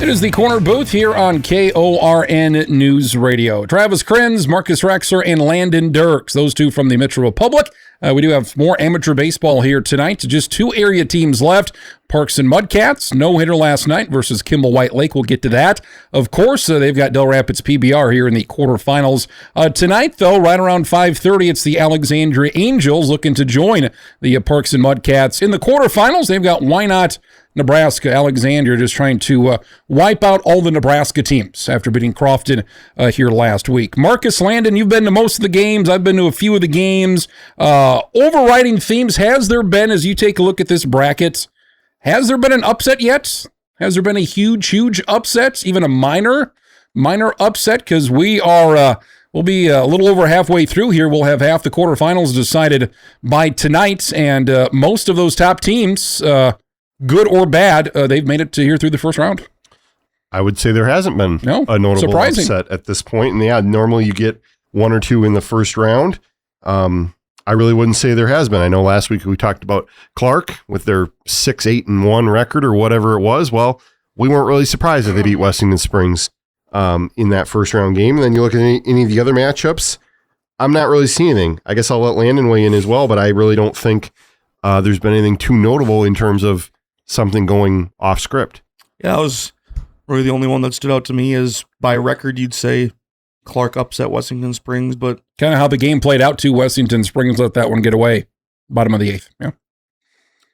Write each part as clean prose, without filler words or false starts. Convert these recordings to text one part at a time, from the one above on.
It is the Corner Booth here on KORN News Radio. Travis Kriens, Marcus Traxler, and Landon Dierks, those two from the Metro Republic. We do have more amateur baseball here tonight. Just two area teams left. Parks and Mudcats, no-hitter last night versus Kimball White Lake. We'll get to that. Of course, they've got Del Rapids PBR here in the quarterfinals. Tonight, though, right around 5:30, it's the Alexandria Angels looking to join the Parks and Mudcats in the quarterfinals. They've got Why Not Nebraska. Alexandria just trying to wipe out all the Nebraska teams after beating Crofton here last week. Marcus, Landon, you've been to most of the games. I've been to a few of the games. Overriding themes, has there been, as you take a look at this bracket, has there been an upset yet? Has there been a huge upset, even a minor upset? Because we are, we'll be a little over halfway through here. We'll have half the quarterfinals decided by tonight, and most of those top teams, good or bad, they've made it to here through the first round. I would say there hasn't been a notable upset at this point. And yeah, normally you get one or two in the first round. I really wouldn't say there has been. I know last week we talked about Clark with their 6-8-1 record or whatever it was. Well, we weren't really surprised that they beat Wessington Springs in that first round game. And then you look at any of the other matchups, I'm not really seeing anything. I guess I'll let Landon weigh in as well, but I really don't think there's been anything too notable in terms of something going off script. Yeah, I was really the only one that stood out to me is by record, you'd say Clark upset Wessington Springs, but kind of how the game played out too. Wessington Springs let that one get away. Bottom of the eighth. Yeah.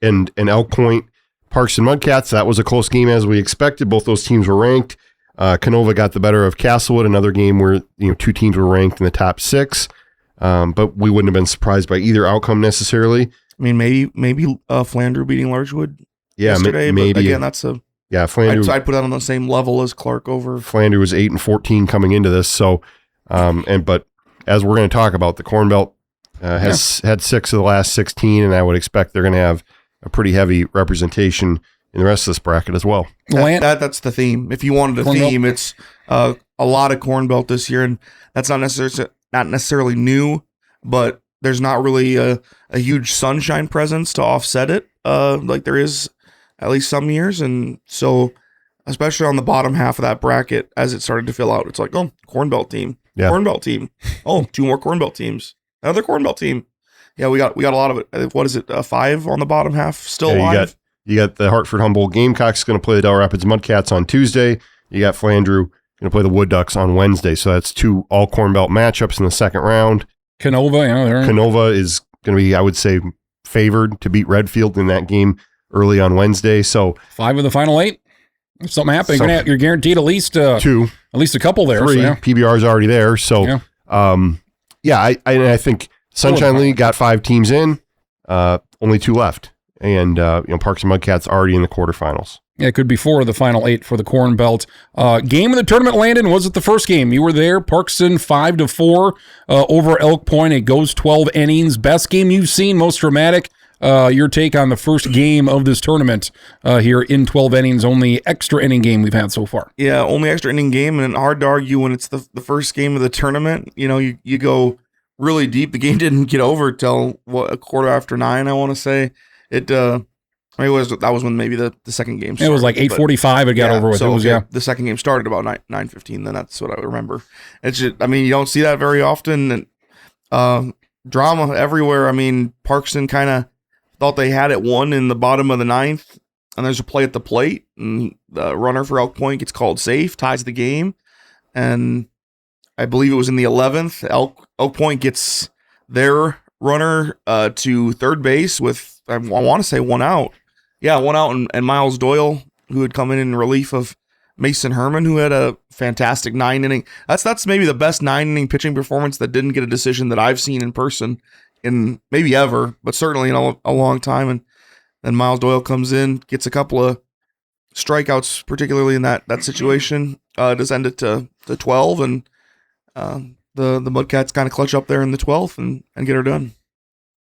And Elk Point, Parks and Mudcats, that was a close game as we expected. Both those teams were ranked. Canova got the better of Castlewood, another game where two teams were ranked in the top 6. But we wouldn't have been surprised by either outcome necessarily. I mean, maybe Flandreau beating Larchwood. Yeah, yesterday, maybe. But again, that's Flandreau. I'd put that on the same level as Clark over. Flandreau was 8-14 coming into this. So, but as we're going to talk about, the Corn Belt has had 6 of the last 16, and I would expect they're going to have a pretty heavy representation in the rest of this bracket as well. That's the theme. If you wanted a Corn theme, Belt. it's a lot of Corn Belt this year, and that's not necessarily new, but there's not really a huge sunshine presence to offset it, like there is at least some years. And so, especially on the bottom half of that bracket, as it started to fill out, it's like, oh, Corn Belt team, Corn Belt team. Oh, 2 more Corn Belt teams. Another Corn Belt team. Yeah, we got a lot of it. What is it? 5 on the bottom half still alive. You got the Hartford Humboldt Gamecocks going to play the Del Rapids Mudcats on Tuesday. You got Flandreau going to play the Wood Ducks on Wednesday. So that's 2 all Corn Belt matchups in the second round. Canova is going to be, I would say, favored to beat Redfield in that game early on Wednesday. So 5 of the final 8. If something happens, you're guaranteed at least 2, at least a couple there. 3. So, yeah. PBR is already there. So, I think Sunshine League got 5 teams in, only 2 left, and Parks and Mudcats already in the quarterfinals. Yeah, it could be 4 of the final 8 for the Corn Belt. Game of the tournament, Landon, was it the first game? You were there. Parkson 5-4 over Elk Point. It goes 12 innings. Best game you've seen, most dramatic. Your take on the first game of this tournament here in 12 innings, only extra inning game we've had so far. Yeah, only extra inning game, and hard to argue when it's the first game of the tournament. You go really deep. The game didn't get over till a quarter after 9, I want to say. That was when maybe the second game started. It was like 8:45 it got over with. So the second game started about 9:15, then that's what I remember. It's just, you don't see that very often. And drama everywhere. Parkson kind of thought they had it won in the bottom of the 9th, and there's a play at the plate, and the runner for Elk Point gets called safe, ties the game, and I believe it was in the 11th. Elk Point gets their runner to third base with, I want to say, 1 out. Yeah, 1 out, and Miles Doyle, who had come in relief of Mason Herman, who had a fantastic 9-inning. That's maybe the best 9-inning pitching performance that didn't get a decision that I've seen in person in maybe ever, but certainly in a long time. And then Miles Doyle comes in, gets a couple of strikeouts, particularly in that situation, to send it to 12, and the Mudcats kind of clutch up there in the 12th and get her done.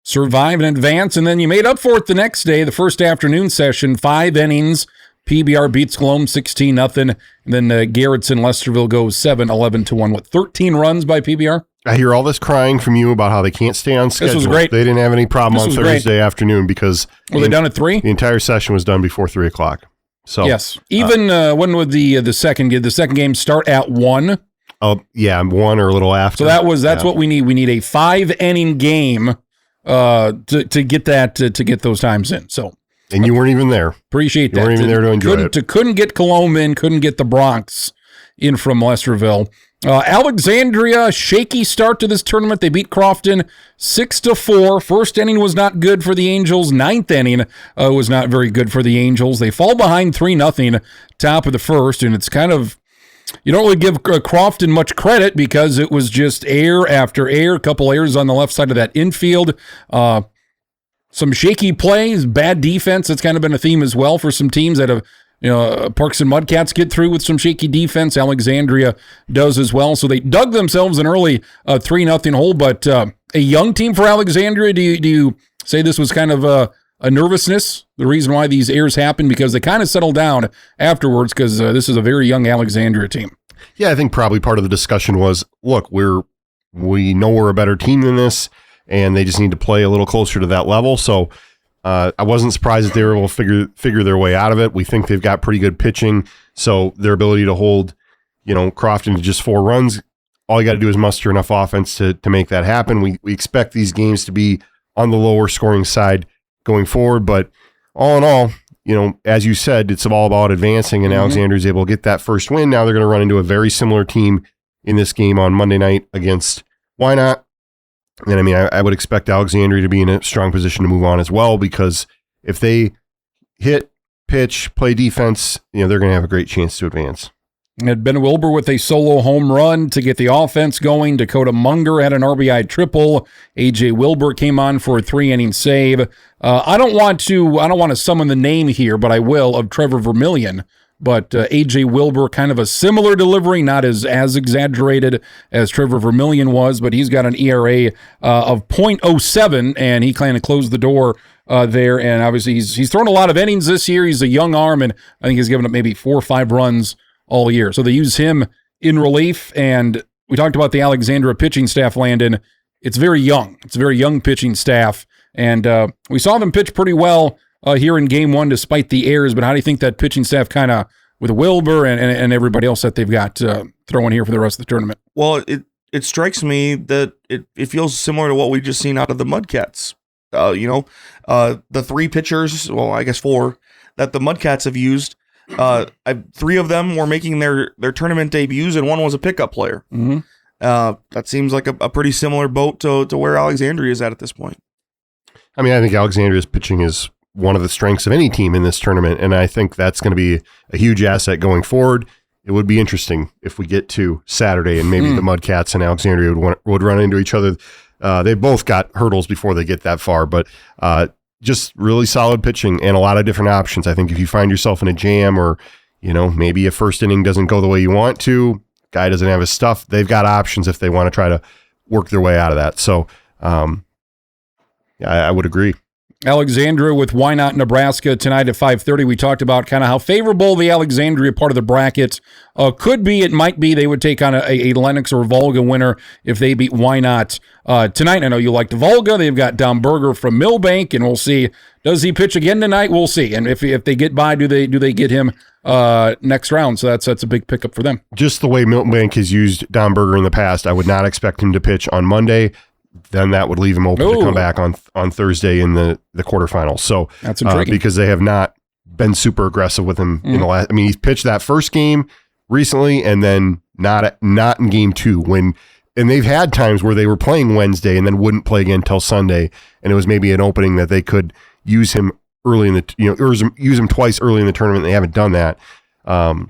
Survive and advance, and then you made up for it the next day, the first afternoon session, 5 innings. PBR beats Glome 16-0, and then Garrettson Lesterville goes 7-11-1 with 13 runs by PBR. I hear all this crying from you about how they can't stay on schedule. This was great. They didn't have any problem on Thursday afternoon because were they done at 3? The entire session was done before 3 o'clock. So yes, even when would the second game start at 1? Oh yeah, 1 or a little after. So that's what we need. We need a 5-inning game to get that to get those times in. So. And you weren't even there. Appreciate that. You weren't even there to enjoy it. Couldn't get Cologne in, couldn't get the Bronx in from Lesterville. Alexandria, shaky start to this tournament. They beat Crofton 6-4. First inning was not good for the Angels. Ninth inning was not very good for the Angels. They fall behind 3-0 top of the first, and it's kind of, you don't really give Crofton much credit because it was just air after air, a couple errors on the left side of that infield. Some shaky plays, bad defense. That's kind of been a theme as well for some teams that have, Parks and Mudcats get through with some shaky defense. Alexandria does as well. So they dug themselves an early 3-0 hole, but a young team for Alexandria. Do you say this was kind of a nervousness, the reason why these errors happened? Because they kind of settled down afterwards because this is a very young Alexandria team. Yeah, I think probably part of the discussion was, look, we know we're a better team than this, and they just need to play a little closer to that level. So I wasn't surprised that they were able to figure their way out of it. We think they've got pretty good pitching, so their ability to hold, Crofton to just 4 runs, all you got to do is muster enough offense to make that happen. We expect these games to be on the lower scoring side going forward, but all in all, as you said, it's all about advancing, and Alexandria is able to get that first win. Now they're going to run into a very similar team in this game on Monday night against Wynot. And I mean, I would expect Alexandria to be in a strong position to move on as well, because if they hit, pitch, play defense, they're going to have a great chance to advance. And Ben Wilbur with a solo home run to get the offense going. Dakota Munger had an RBI triple. AJ Wilbur came on for a 3-inning save. I don't want to summon the name here, but I will, of Trevor Vermillion. But AJ Wilbur, kind of a similar delivery, not as exaggerated as Trevor Vermillion was, but he's got an ERA of .07, and he kind of closed the door there. And obviously, he's thrown a lot of innings this year. He's a young arm, and I think he's given up maybe 4 or 5 runs all year. So they use him in relief. And we talked about the Alexandria pitching staff, Landon. It's very young. It's a very young pitching staff, and we saw them pitch pretty well here in game 1 despite the errors. But how do you think that pitching staff kind of, with Wilbur and everybody else that they've got throwing here for the rest of the tournament? Well, it strikes me that it feels similar to what we just seen out of the Mudcats. The 3 pitchers, well, I guess 4, that the Mudcats have used, 3 of them were making their tournament debuts, and 1 was a pickup player. That seems like a pretty similar boat to where Alexandria is at this point. I mean, I think Alexandria's pitching is one of the strengths of any team in this tournament, and I think that's going to be a huge asset going forward. It would be interesting if we get to Saturday and maybe the Mudcats and Alexandria would run into each other. They both got hurdles before they get that far, but just really solid pitching and a lot of different options. I think if you find yourself in a jam, or maybe a first inning doesn't go the way you want to, guy doesn't have his stuff, they've got options if they want to try to work their way out of that. So I would agree. Alexandria with Wynot, Nebraska tonight at 5:30. We talked about kind of how favorable the Alexandria part of the bracket could be. It might be they would take on a Lennox or Volga winner if they beat Wynot tonight. I know you like the Volga. They've got Domberger from Millbank, and we'll see. Does he pitch again tonight? We'll see. And if they get by, do they get him next round? So that's a big pickup for them. Just the way Millbank has used Domberger in the past, I would not expect him to pitch on Monday. Then that would leave him open to come back on Thursday in the quarterfinals. So that's intriguing, because they have not been super aggressive with him in the last. I mean, he's pitched that first game recently, and then not in game 2 and they've had times where they were playing Wednesday and then wouldn't play again until Sunday, and it was maybe an opening that they could use him early in the or use him twice early in the tournament. They haven't done that,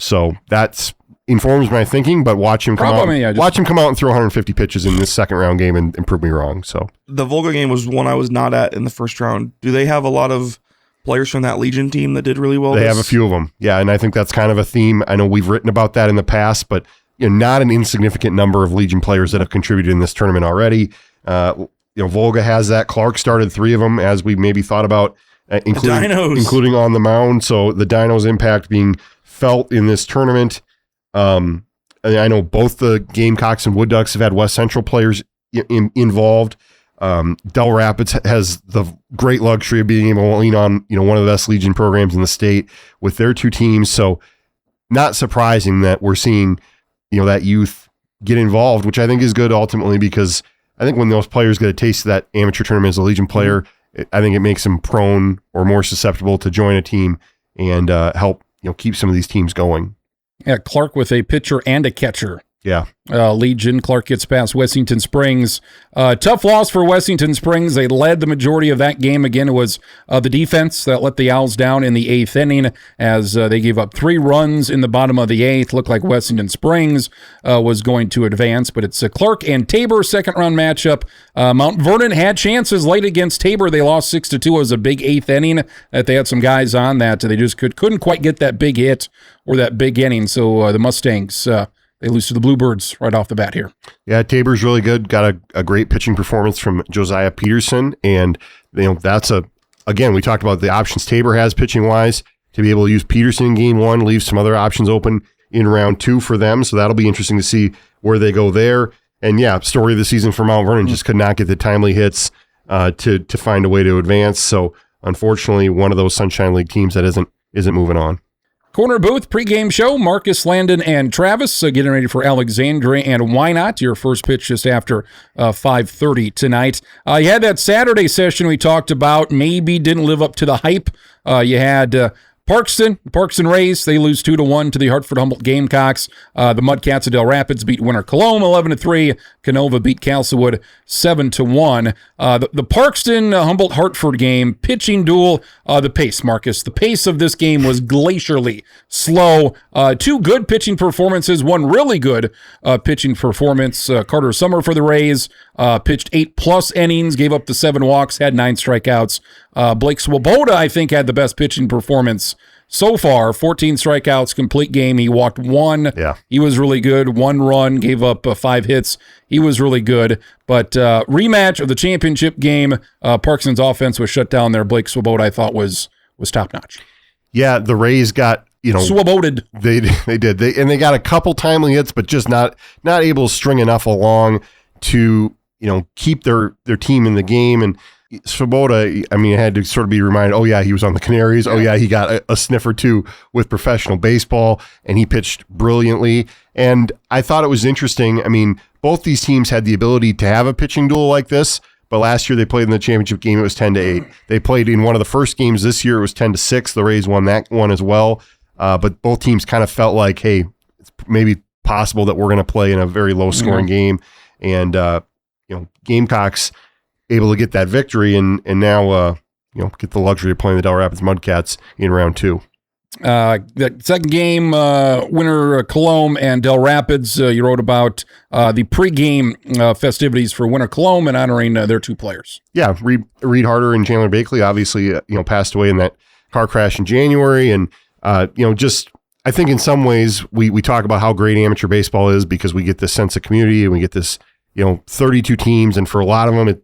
so that's informs my thinking, but watch him come out and throw 150 pitches in this second round game and prove me wrong. So the Volga game was one I was not at in the first round. Do they have a lot of players from that Legion team that did really well? They have a few of them. Yeah. And I think that's kind of a theme. I know we've written about that in the past, but not an insignificant number of Legion players that have contributed in this tournament already. Volga has that. Clark started 3 of them, as we maybe thought about, including on the mound. So the Dinos' impact being felt in this tournament. I know both the Gamecocks and Wood Ducks have had West Central players involved. Del Rapids has the great luxury of being able to lean on, one of the best Legion programs in the state with their two teams. So not surprising that we're seeing, that youth get involved, which I think is good ultimately, because I think when those players get a taste of that amateur tournament as a Legion player, I think it makes them prone or more susceptible to join a team and help, keep some of these teams going. Yeah, Clark with a pitcher and a catcher. Yeah. Legion. Clark gets past Wessington Springs. Tough loss for Wessington Springs. They led the majority of that game. Again, it was the defense that let the Owls down in the 8th inning as they gave up 3 runs in the bottom of the 8th. Looked like Wessington Springs was going to advance, but it's a Clark and Tabor second-round matchup. Mount Vernon had chances late against Tabor. They lost 6-2. It was a big 8th inning that they had some guys on that they just couldn't quite get that big hit or that big inning. So the Mustangs... they lose to the Bluebirds right off the bat here. Yeah, Tabor's really good. Got a great pitching performance from Josiah Peterson. And, that's again, we talked about the options Tabor has pitching-wise. To be able to use Peterson in game 1, leave some other options open in round 2 for them. So that'll be interesting to see where they go there. And, yeah, story of the season for Mount Vernon, just could not get the timely hits to find a way to advance. So, unfortunately, one of those Sunshine League teams that isn't moving on. KORNer booth pregame show. Marcus, Landon, and Travis getting ready for Alexandria and Wynot. Your first pitch just after 5:30 tonight. You had that Saturday session we talked about. Maybe didn't live up to the hype. You had Parkston Rays. They lose 2-1 to the Hartford Humboldt Gamecocks. The Mudcats of Del Rapids beat Winter Cologne 11-3. Canova beat Castlewood 7-1. The Parkston Humboldt Hartford game, pitching duel. The pace, Marcus. The pace of this game was glacially slow. 2 good pitching performances. One really good pitching performance. Carter Summer for the Rays pitched 8+ innings, gave up the 7 walks, had 9 strikeouts. Blake Swoboda, I think, had the best pitching performance so far. 14 strikeouts, complete game. He walked 1. Yeah. He was really good. 1 run, gave up 5 hits. He was really good. But rematch of the championship game, Parkston's offense was shut down there. Blake Swoboda, I thought, was top-notch. Yeah, the Rays got, Swoboded. They did. They got a couple timely hits, but just not able to string enough along to, keep their team in the game. And Swoboda, I had to sort of be reminded, oh yeah, he was on the Canaries. Oh yeah, he got a sniff or 2 with professional baseball, and he pitched brilliantly. And I thought it was interesting. Both these teams had the ability to have a pitching duel like this, but last year they played in the championship game. It was 10-8. They played in one of the first games this year. It was 10-6. The Rays won that one as well. But both teams kind of felt like, hey, it's maybe possible that we're going to play in a very low scoring game. And, Gamecocks able to get that victory and now, get the luxury of playing the Del Rapids Mudcats in round 2. The second game, Winter Cologne and Del Rapids, you wrote about the pregame festivities for Winter Cologne and honoring their 2 players. Yeah, Reed Harder and Chandler Bakley obviously, passed away in that car crash in January. And, just I think in some ways we talk about how great amateur baseball is because we get this sense of community and we get this, 32 teams. And for a lot of them,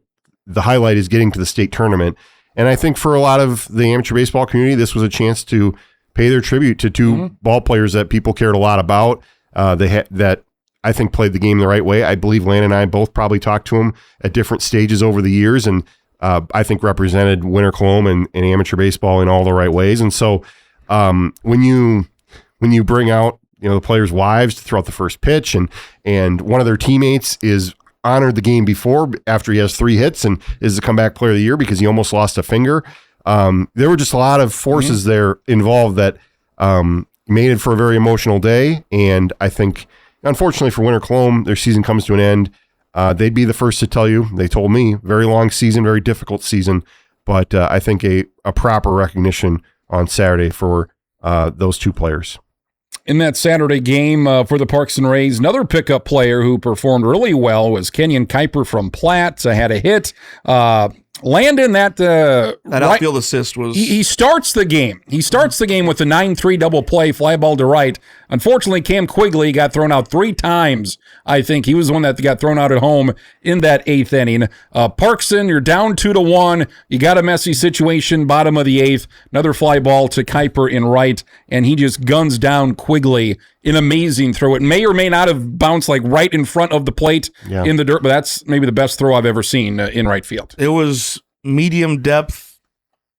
the highlight is getting to the state tournament. And I think for a lot of the amateur baseball community, this was a chance to pay their tribute to 2 ball players that people cared a lot about. That I think played the game the right way. I believe Landon and I both probably talked to them at different stages over the years. And I think represented Winter Cologne and amateur baseball in all the right ways. And so when you bring out the players' wives to throw out the first pitch and one of their teammates is honored the game before after he has 3 hits and is the comeback player of the year because he almost lost a finger. There were just a lot of forces there involved that made it for a very emotional day. And I think, unfortunately for Winter Cologne, their season comes to an end. They'd be the first to tell you, they told me, very long season, very difficult season. But I think a proper recognition on Saturday for those 2 players. In that Saturday game for the Parkston Rays, another pickup player who performed really well was Kenyon Kuiper from Platt. Had a hit. Landon, that outfield assist was... He starts the game. He starts the game with a 9-3 double play, fly ball to right. Unfortunately, Cam Quigley got thrown out 3 times. I think he was the one that got thrown out at home in that 8th inning. Parkson, you're down 2-1. You got a messy situation, bottom of the 8th. Another fly ball to Kuiper in right, and he just guns down Quigley. An amazing throw. It may or may not have bounced like right in front of the plate in the dirt, but that's maybe the best throw I've ever seen in right field. It was medium depth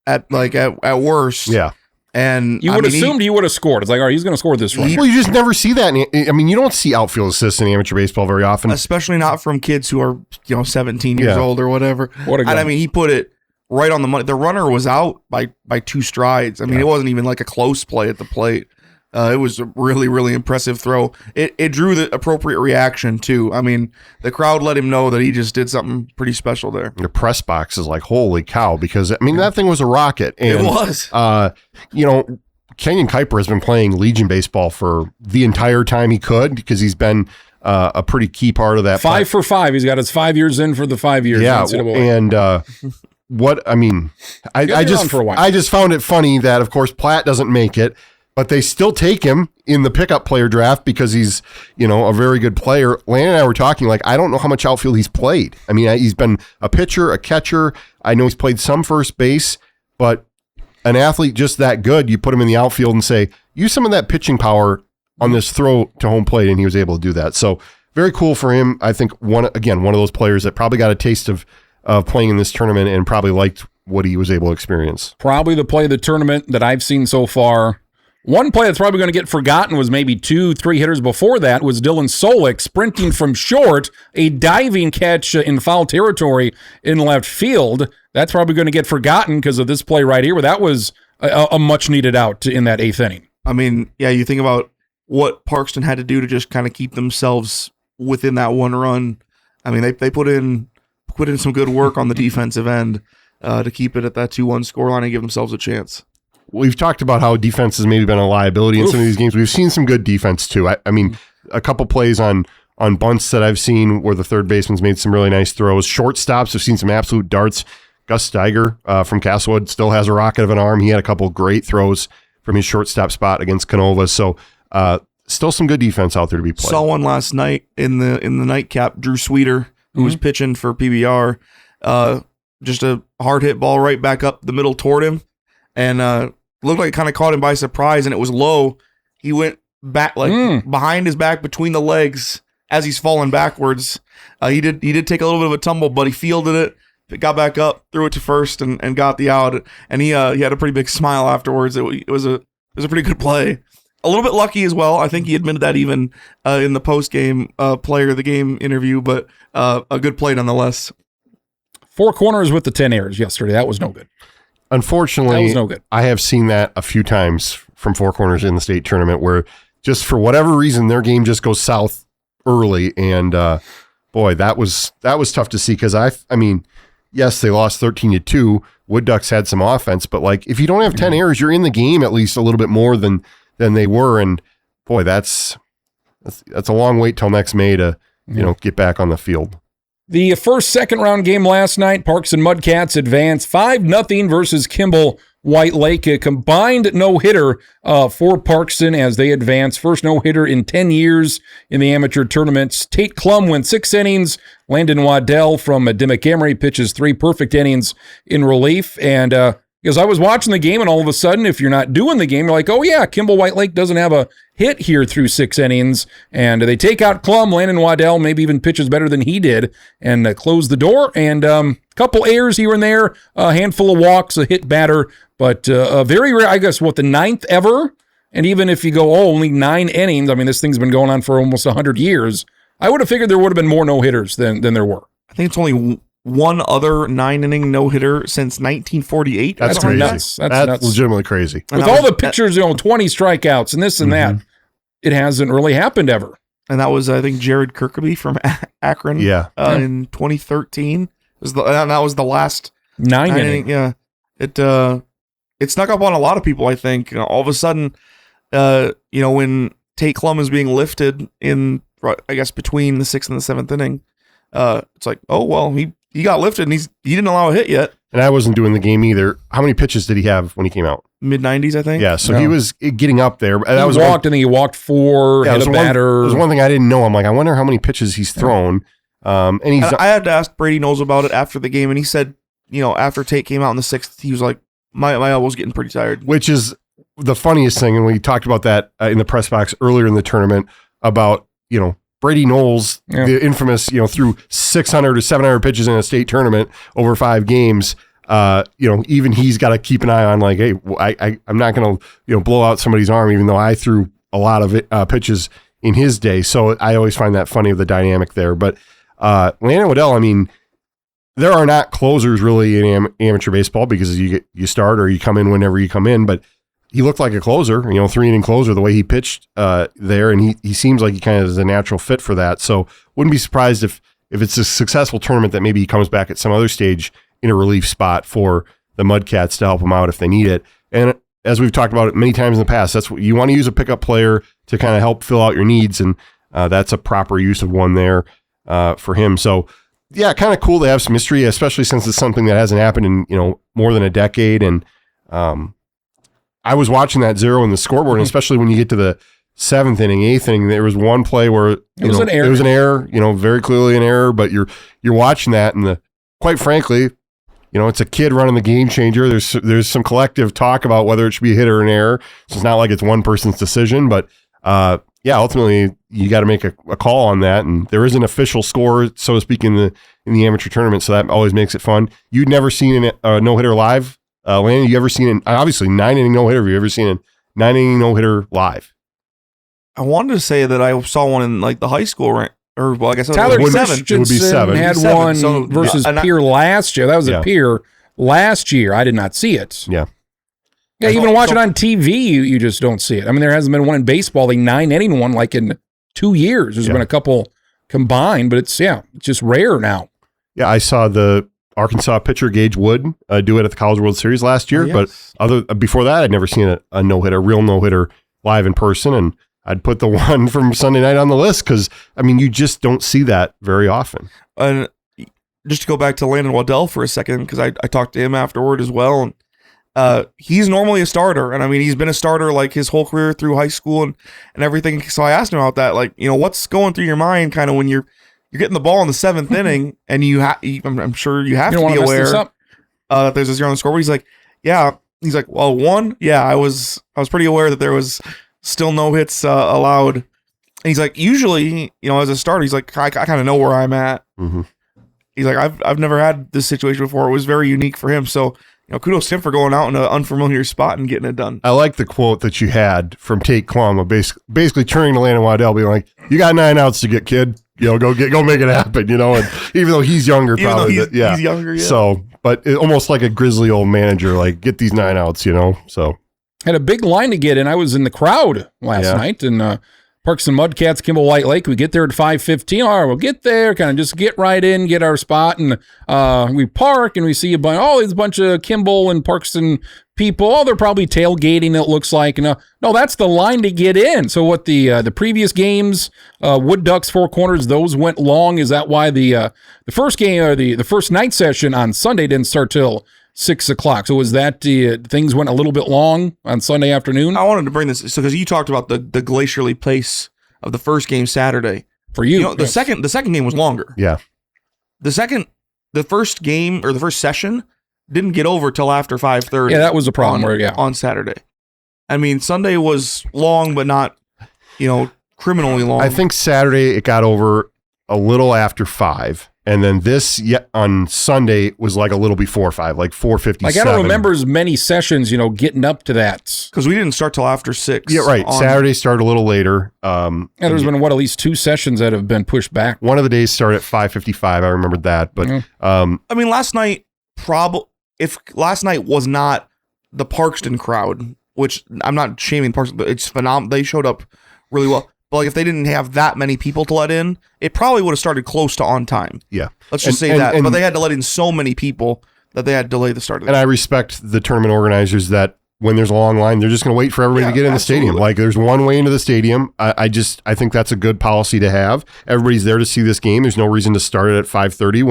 at worst. Yeah. And you would assumed he would have scored. It's like, all right, he's going to score this one. Well, you just never see that. You don't see outfield assists in amateur baseball very often. Especially not from kids who are, 17 years old or whatever. What a guy. And he put it right on the money. The runner was out by 2 strides. It wasn't even like a close play at the plate. It was a really, really impressive throw. It drew the appropriate reaction, too. The crowd let him know that he just did something pretty special there. The press box is like, holy cow, because, that thing was a rocket. And, it was. Kenyon Kuiper has been playing Legion baseball for the entire time he could because he's been a pretty key part of that. 5 for 5. He's got his 5 years in for the 5 years. Yeah, and I just found it funny that, of course, Platt doesn't make it. But they still take him in the pickup player draft because he's, a very good player. Landon and I were talking, I don't know how much outfield he's played. He's been a pitcher, a catcher. I know he's played some first base, but an athlete just that good, you put him in the outfield and say, use some of that pitching power on this throw to home plate, and he was able to do that. So very cool for him. I think, one of those players that probably got a taste of playing in this tournament and probably liked what he was able to experience. Probably the play of the tournament that I've seen so far. One play that's probably going to get forgotten was maybe 2-3 hitters before that was Dylan Solik sprinting from short, a diving catch in foul territory in left field. That's probably going to get forgotten because of this play right here, where that was a much-needed out in that 8th inning. You think about what Parkston had to do to just kind of keep themselves within that one run. They put in some good work on the defensive end to keep it at that 2-1 scoreline and give themselves a chance. We've talked about how defense has maybe been a liability in some of these games. We've seen some good defense, too. A couple plays on bunts that I've seen where the third baseman's made some really nice throws. Shortstops have seen some absolute darts. Gus Steiger from Castlewood still has a rocket of an arm. He had a couple great throws from his shortstop spot against Canova. So still some good defense out there to be played. Saw one last night in the nightcap. Drew Sweeter, who was pitching for PBR, just a hard hit ball right back up the middle toward him, and looked like it kind of caught him by surprise, and it was low. He went back, behind his back between the legs as he's falling backwards. He did take a little bit of a tumble, but he fielded it, got back up, threw it to first, and got the out. And he had a pretty big smile afterwards. It was a pretty good play. A little bit lucky as well. I think he admitted that even in the post-game player of the game interview, but a good play nonetheless. 4 corners with the 10 errors yesterday. That was no good. Unfortunately, that was no good. I have seen that a few times from 4 corners in the state tournament where just for whatever reason, their game just goes south early. And boy, that was tough to see because yes, they lost 13-2. Wood Ducks had some offense, but if you don't have 10 errors, you're in the game at least a little bit more than they were. And boy, that's a long wait till next May to get back on the field. The first second-round game last night, Parks and Mudcats advanced 5-0 versus Kimball White Lake. A combined no-hitter for Parkson as they advance. First no-hitter in 10 years in the amateur tournaments. Tate Klum went 6 innings. Landon Waddell from Dimmick Emery pitches 3 perfect innings in relief. And because I was watching the game, and all of a sudden, if you're not doing the game, you're like, oh yeah, Kimball White Lake doesn't have a hit here through 6 innings. And they take out Klum. Landon Waddell maybe even pitches better than he did and close the door. And a couple errors here and there, a handful of walks, a hit batter, but very rare, I guess, the 9th ever? And even if you go, only 9 innings, this thing's been going on for almost 100 years. I would have figured there would have been more no-hitters than there were. I think it's only one other 9-inning no-hitter since 1948. That's crazy. Nuts. That's nuts. Legitimately crazy. With all the pitchers, 20 strikeouts and this and that, it hasn't really happened ever. And that was, I think, Jared Kirkaby from Akron in 2013. That was the last 9 inning. Yeah. It snuck up on a lot of people, I think. All of a sudden, when Tate Klum is being lifted in, I guess, between the 6th and the 7th inning, it's like, oh, well, he he got lifted and he didn't allow a hit yet. And I wasn't doing the game either. How many pitches did he have when he came out? Mid-90s, I think. Yeah, so he was getting up there. He walked 4, hit a batter. There's one thing I didn't know. I'm like, I wonder how many pitches he's thrown. And I had to ask Brady Knowles about it after the game, and he said, after Tate came out in the 6th, he was like, my elbow's getting pretty tired. Which is the funniest thing, and we talked about that in the press box earlier in the tournament about, Brady Knowles, the infamous, threw 600 or 700 pitches in a state tournament over 5 games. Even he's got to keep an eye on like, hey, I'm not going to, blow out somebody's arm, even though I threw a lot of pitches in his day. So I always find that funny of the dynamic there. But Landon Waddell, I mean, there are not closers really in amateur baseball because you start or you come in whenever you come in, but he looked like a closer, 3-inning closer, the way he pitched there, and he seems like he kind of is a natural fit for that. So wouldn't be surprised if it's a successful tournament that maybe he comes back at some other stage in a relief spot for the Mudcats to help him out if they need it. And as we've talked about it many times in the past, that's what you want to use a pickup player to kind of help fill out your needs, and that's a proper use of one there for him. So yeah, kind of cool to have some mystery, especially since it's something that hasn't happened in more than a decade. And I was watching that 0 in the scoreboard, and especially when you get to the 7th inning, 8th inning, there was one play where it was an error, very clearly an error, but you're watching that, and quite frankly, it's a kid running the game changer. There's some collective talk about whether it should be a hit or an error. So it's not like it's one person's decision, but ultimately you got to make a call on that, and there is an official score, so to speak, in the amateur tournament, so that always makes it fun. You'd never seen a no-hitter live, Landon? You ever seen obviously 9-inning no-hitter? Have you ever seen a 9-inning no-hitter live? I wanted to say that I saw one in like the high school rank. Or, well, I guess Tyler Christensen had one versus Pier last year. That was at Pier last year. I did not see it. Yeah. Yeah, even watch it on TV, you just don't see it. I mean, there hasn't been one in baseball, the 9-inning one, like in 2 years. There's been a couple combined, but it's just rare now. Yeah, I saw the Arkansas pitcher Gage Wood do it at the College World Series last year, but before that, I'd never seen a no-hitter, real no-hitter live in person, and I'd put the one from Sunday night on the list because, I mean, you just don't see that very often. And just to go back to Landon Waddell for a second, because I talked to him afterward as well, and he's normally a starter, and I mean, he's been a starter like his whole career through high school and everything. So I asked him about that, like, what's going through your mind kind of when you're getting the ball in the 7th inning, and I'm sure you have to be aware that there's a 0 on the scoreboard. He's like, well, I was pretty aware that there was still no hits allowed. And he's like, usually, as a starter, he's like, I kind of know where I'm at. Mm-hmm. He's like, I've never had this situation before. It was very unique for him. So, kudos to him for going out in an unfamiliar spot and getting it done. I like the quote that you had from Tate Klum of basically turning to Landon Waddell, being like, you got 9 outs to get, kid. Go make it happen, and even though he's younger, probably. He's younger, yeah. So, but almost like a grizzly old manager, like, get these 9 outs, so. Had a big line to get in. I was in the crowd last night, and Parks and Mudcats, Kimball White Lake. We get there at 5:15. All right, we'll get there, kind of just get right in, get our spot, and we park, and we see there's a bunch of Kimball and Parkston people. Oh, they're probably tailgating, it looks like. No, that's the line to get in. So what the previous games, Wood Ducks, Four Corners, those went long. Is that why the first game or the first night session on Sunday didn't start till 6 o'clock? So was that things went a little bit long on Sunday afternoon? I wanted to bring this because you talked about the glacially pace of the first game Saturday. For you, the second game was longer. Yeah, the first game or the first session didn't get over till after 5:30. Yeah, that was a problem. On Saturday, I mean, Sunday was long, but not criminally long. I think Saturday it got over a little after 5. And then on Sunday was like a little before 5, like 4:57. Like I don't remember as many sessions, getting up to that. Because we didn't start till after 6. Yeah, right. Saturday started a little later. There's been at least 2 sessions that have been pushed back. One of the days started at 5:55. I remembered that, but I mean, last night if last night was not the Parkston crowd, which I'm not shaming Parkston, it's phenomenal. They showed up really well. But like if they didn't have that many people to let in, it probably would have started close to on time. Yeah. Let's just say that. But they had to let in so many people that they had to delay the start of it. And I respect the tournament organizers that when there's a long line, they're just going to wait for everybody to get in the stadium. Like there's one way into the stadium. I think that's a good policy to have. Everybody's there to see this game. There's no reason to start it at 5:30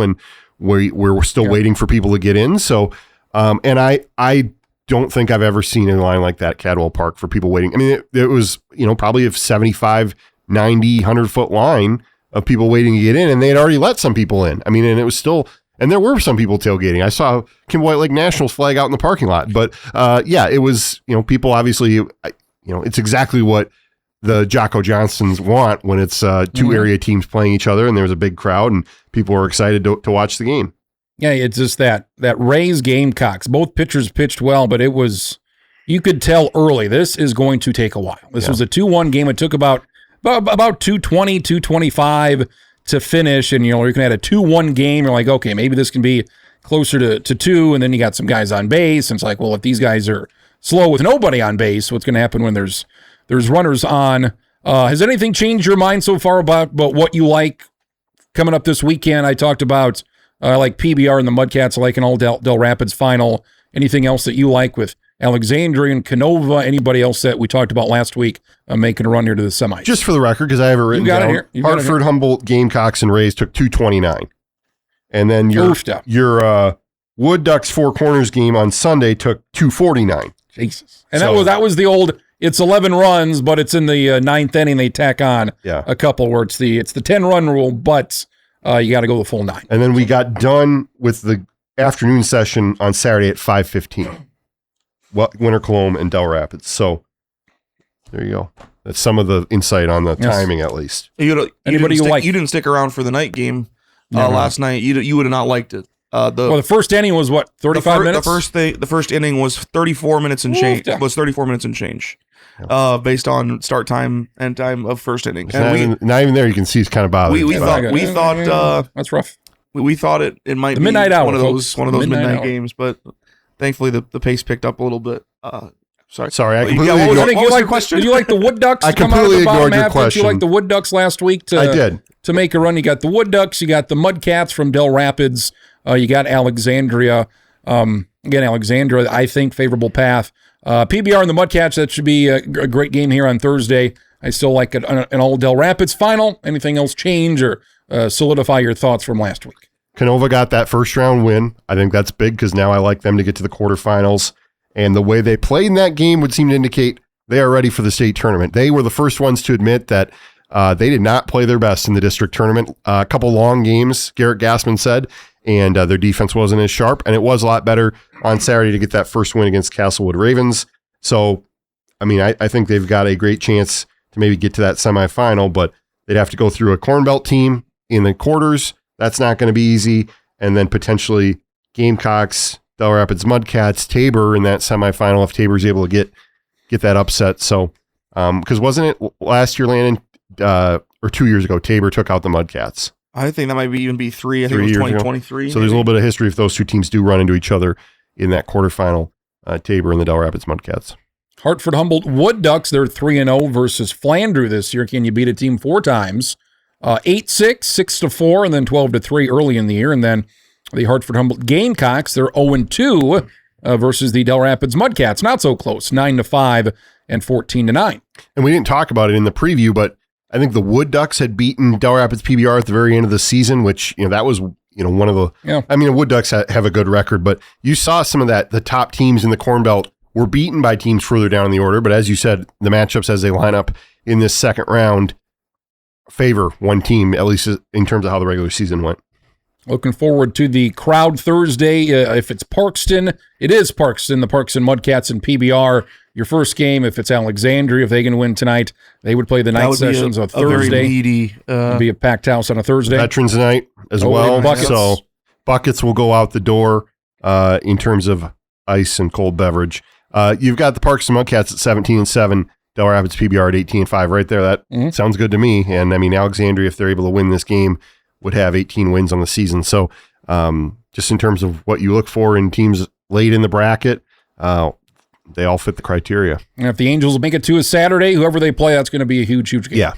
we're still waiting for people to get in. So, and I don't think I've ever seen a line like that at Cadwell Park for people waiting. I mean, it was, probably a 75, 90, 100-foot line of people waiting to get in, and they had already let some people in. I mean, and it was still, and there were some people tailgating. I saw Kim White Lake Nationals flag out in the parking lot. But it was, people obviously, it's exactly what the Jocko Johnsons want when it's two area teams playing each other, and there's a big crowd and people were excited to watch the game. Yeah, it's just that Rays Gamecocks. Both pitchers pitched well, but it was, you could tell early, this is going to take a while. This was a 2-1 game. It took about 220, 225 to finish, and you're looking at a 2-1 game. You're like, okay, maybe this can be closer to 2, and then you got some guys on base, and it's like, well, if these guys are slow with nobody on base, what's going to happen when there's runners on? Has anything changed your mind so far about what you like coming up this weekend? I talked about like PBR and the Mudcats, I like an all Del Rapids final. Anything else that you like with Alexandria and Canova? Anybody else that we talked about last week making a run here to the semis? Just for the record, because I have it written down. Hartford, Humboldt, Gamecocks, and Rays took 229. And then your Wood Ducks Four Corners game on Sunday took 249. Jesus. And that was the old, it's 11 runs, but it's in the ninth inning. They tack on a couple where it's the 10-run rule, but you got to go the full 9. And then we got done with the afternoon session on Saturday at 5:15. Winter Colome and Del Rapids. So there you go. That's some of the insight on the timing, at least. You didn't stick around for the night game last night. You would have not liked it. The first inning was what, 35 minutes? The first inning was 34 minutes and change. It was 34 minutes and change, based on start time and time of first inning. And not even there. You can see it's kind of bothering. We thought that's rough. We thought it might be midnight hour, one of those midnight games, but thankfully the pace picked up a little bit. Sorry, I completely ignored your question. Did you like the Wood Ducks? I completely ignored your question. Did you like the Wood Ducks last week? I did. To make a run, you got the Wood Ducks, you got the Mudcats from Del Rapids, you got Alexandria. Again, Alexandria, I think, favorable path. PBR and the Mudcats, that should be a great game here on Thursday. I still like an all Del Rapids final. Anything else change or solidify your thoughts from last week? Canova got that first round win. I think that's big because now I like them to get to the quarterfinals. And the way they played in that game would seem to indicate they are ready for the state tournament. They were the first ones to admit that they did not play their best in the district tournament. A couple long games, Garrett Gassman said, and their defense wasn't as sharp. And it was a lot better on Saturday to get that first win against Castlewood Ravens. So, I mean, I think they've got a great chance to maybe get to that semifinal, but they'd have to go through a Corn Belt team in the quarters. That's not going to be easy. And then potentially Gamecocks, Del Rapids Mudcats, Tabor in that semifinal if Tabor's able to get that upset. So, because wasn't it last year, Landon, or 2 years ago, Tabor took out the Mudcats? I think that might even be 3. I think it was 2023. So there's a little bit of history if those two teams do run into each other in that quarterfinal, Tabor and the Del Rapids Mudcats. Hartford Humboldt Wood Ducks, they're 3-0 versus Flandreau this year. Can you beat a team 4 times? 8-6, 6-4, and then 12-3 early in the year. And then the Hartford Humboldt Gamecocks, they're 0-2 versus the Del Rapids Mudcats. Not so close, 9-5 and 14-9. And we didn't talk about it in the preview, but I think the Wood Ducks had beaten Del Rapids PBR at the very end of the season, which, that was, one of the, I mean, the Wood Ducks have a good record, but you saw some of that, the top teams in the Corn Belt were beaten by teams further down in the order. But as you said, the matchups as they line up in this second round favor one team, at least in terms of how the regular season went. Looking forward to the crowd Thursday. If it's Parkston, it is Parkston, the Parkston Mudcats and PBR. Your first game, if it's Alexandria, if they can win tonight, they would play the night sessions on Thursday. Very meaty. It'd be a packed house on a Thursday. Veterans night as well. Buckets. So buckets will go out the door in terms of ice and cold beverage. You've got the Parkston Mudcats at 17-7. Del Rapids PBR at 18-5 right there. That sounds good to me. And I mean, Alexandria, if they're able to win this game, would have 18 wins on the season. So just in terms of what you look for in teams late in the bracket, they all fit the criteria. And if the Angels make it to a Saturday, whoever they play, that's going to be a huge, huge game. Yeah.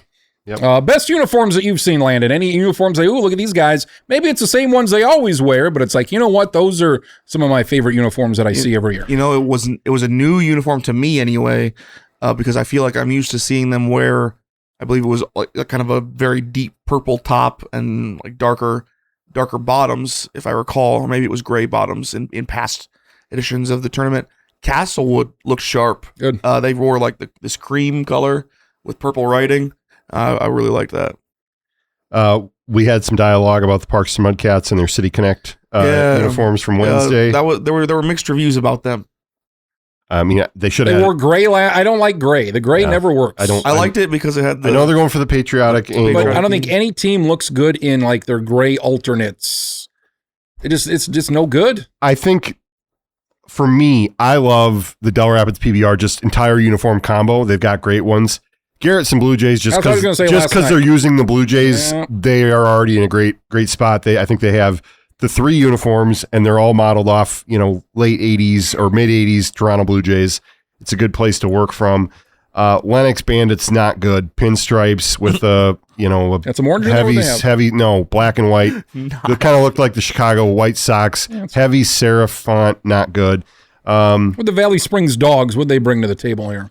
Yep. Best uniforms that you've seen, Landon. Any uniforms that, look at these guys. Maybe it's the same ones they always wear, but it's like, you know what? Those are some of my favorite uniforms that I see every year. It was a new uniform to me anyway, because I feel like I'm used to seeing them wear, I believe it was like a kind of a very deep purple top and like darker darker bottoms, if I recall, or maybe it was gray bottoms in past editions of the tournament. Castlewood looked sharp. Good. They wore like this cream color with purple writing. I really liked that. We had some dialogue about the Parks and Mudcats and their City Connect uniforms from Wednesday. There were mixed reviews about them. I mean, they should have. They wore gray. I don't like gray. The gray never works. I liked it because it had. I know they're going for the patriotic angle, but I don't think any team looks good in like their gray alternates. It's just no good. I think for me, I love the Del Rapids PBR just entire uniform combo. They've got great ones. Garrett's and Blue Jays, just because they're using the Blue Jays, they are already in a great spot. I think they have the 3 uniforms, and they're all modeled off, late 80s or mid 80s Toronto Blue Jays. It's a good place to work from. Lennox Bandits, not good. Pinstripes with that's some orange. Heavy, no, black and white. They kind of looked like the Chicago White Sox. Heavy serif font, not good. With the Valley Springs Dogs, what'd they bring to the table here?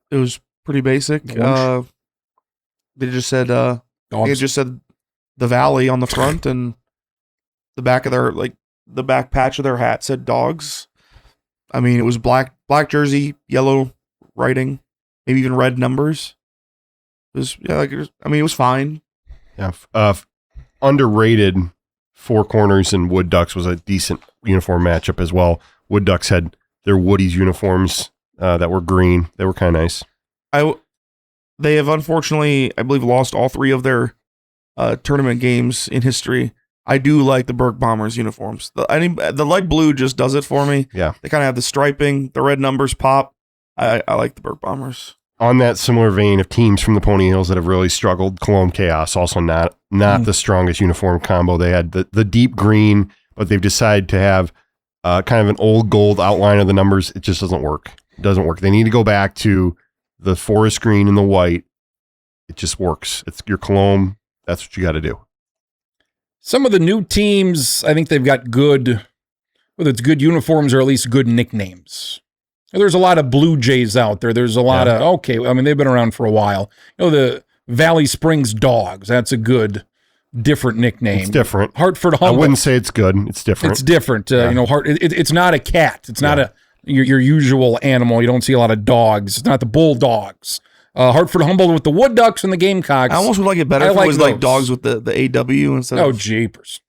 It was pretty basic. They just said the Valley on the front, and the back of the back patch of their hat said Dogs. I mean, it was black jersey, yellow writing, maybe even red numbers. It was fine. Yeah. Underrated Four Corners and Wood Ducks was a decent uniform matchup as well. Wood Ducks had their Woody's uniforms that were green. They were kind of nice. They have unfortunately, I believe, lost all 3 of their tournament games in history. I do like the Burke Bombers uniforms. The light blue just does it for me. Yeah. They kind of have the striping, the red numbers pop. I like the Burke Bombers. On that similar vein of teams from the Pony Hills that have really struggled, Cologne Chaos, also not the strongest uniform combo. They had the deep green, but they've decided to have kind of an old gold outline of the numbers. It just doesn't work. It doesn't work. They need to go back to the forest green and the white. It just works. It's your Cologne. That's what you got to do. Some of the new teams, I think they've got good, whether it's good uniforms or at least good nicknames. There's a lot of Blue Jays out there. There's a lot of, they've been around for a while. The Valley Springs Dogs, that's a good, different nickname. It's different. Hartford Humboldt. I wouldn't say it's good. It's different. It's different. It's not a cat. It's not your usual animal. You don't see a lot of dogs. It's not the Bulldogs. Hartford Humboldt with the Wood Ducks and the Gamecocks. I almost would like it better if it was like dogs with the AW instead of... Oh, jeepers.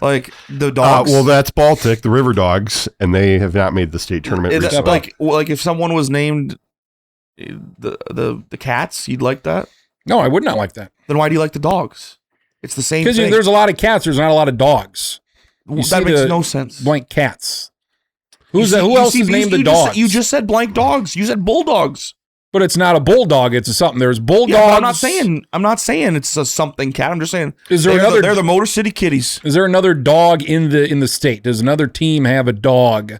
Like the dogs. Well, that's Baltic, the River Dogs, and they have not made the state tournament recently. Like if someone was named the Cats, you'd like that? No, I would not like that. Then why do you like the Dogs? It's the same thing. Because there's a lot of cats, there's not a lot of dogs. That makes no sense. Blank Cats. Who else is named the Dogs? You just said blank dogs. You said Bulldogs. But it's not a bulldog. It's something. There's bulldogs. Yeah, I'm not saying it's a something cat. I'm just saying. They're the Motor City Kitties. Is there another dog in the state? Does another team have a dog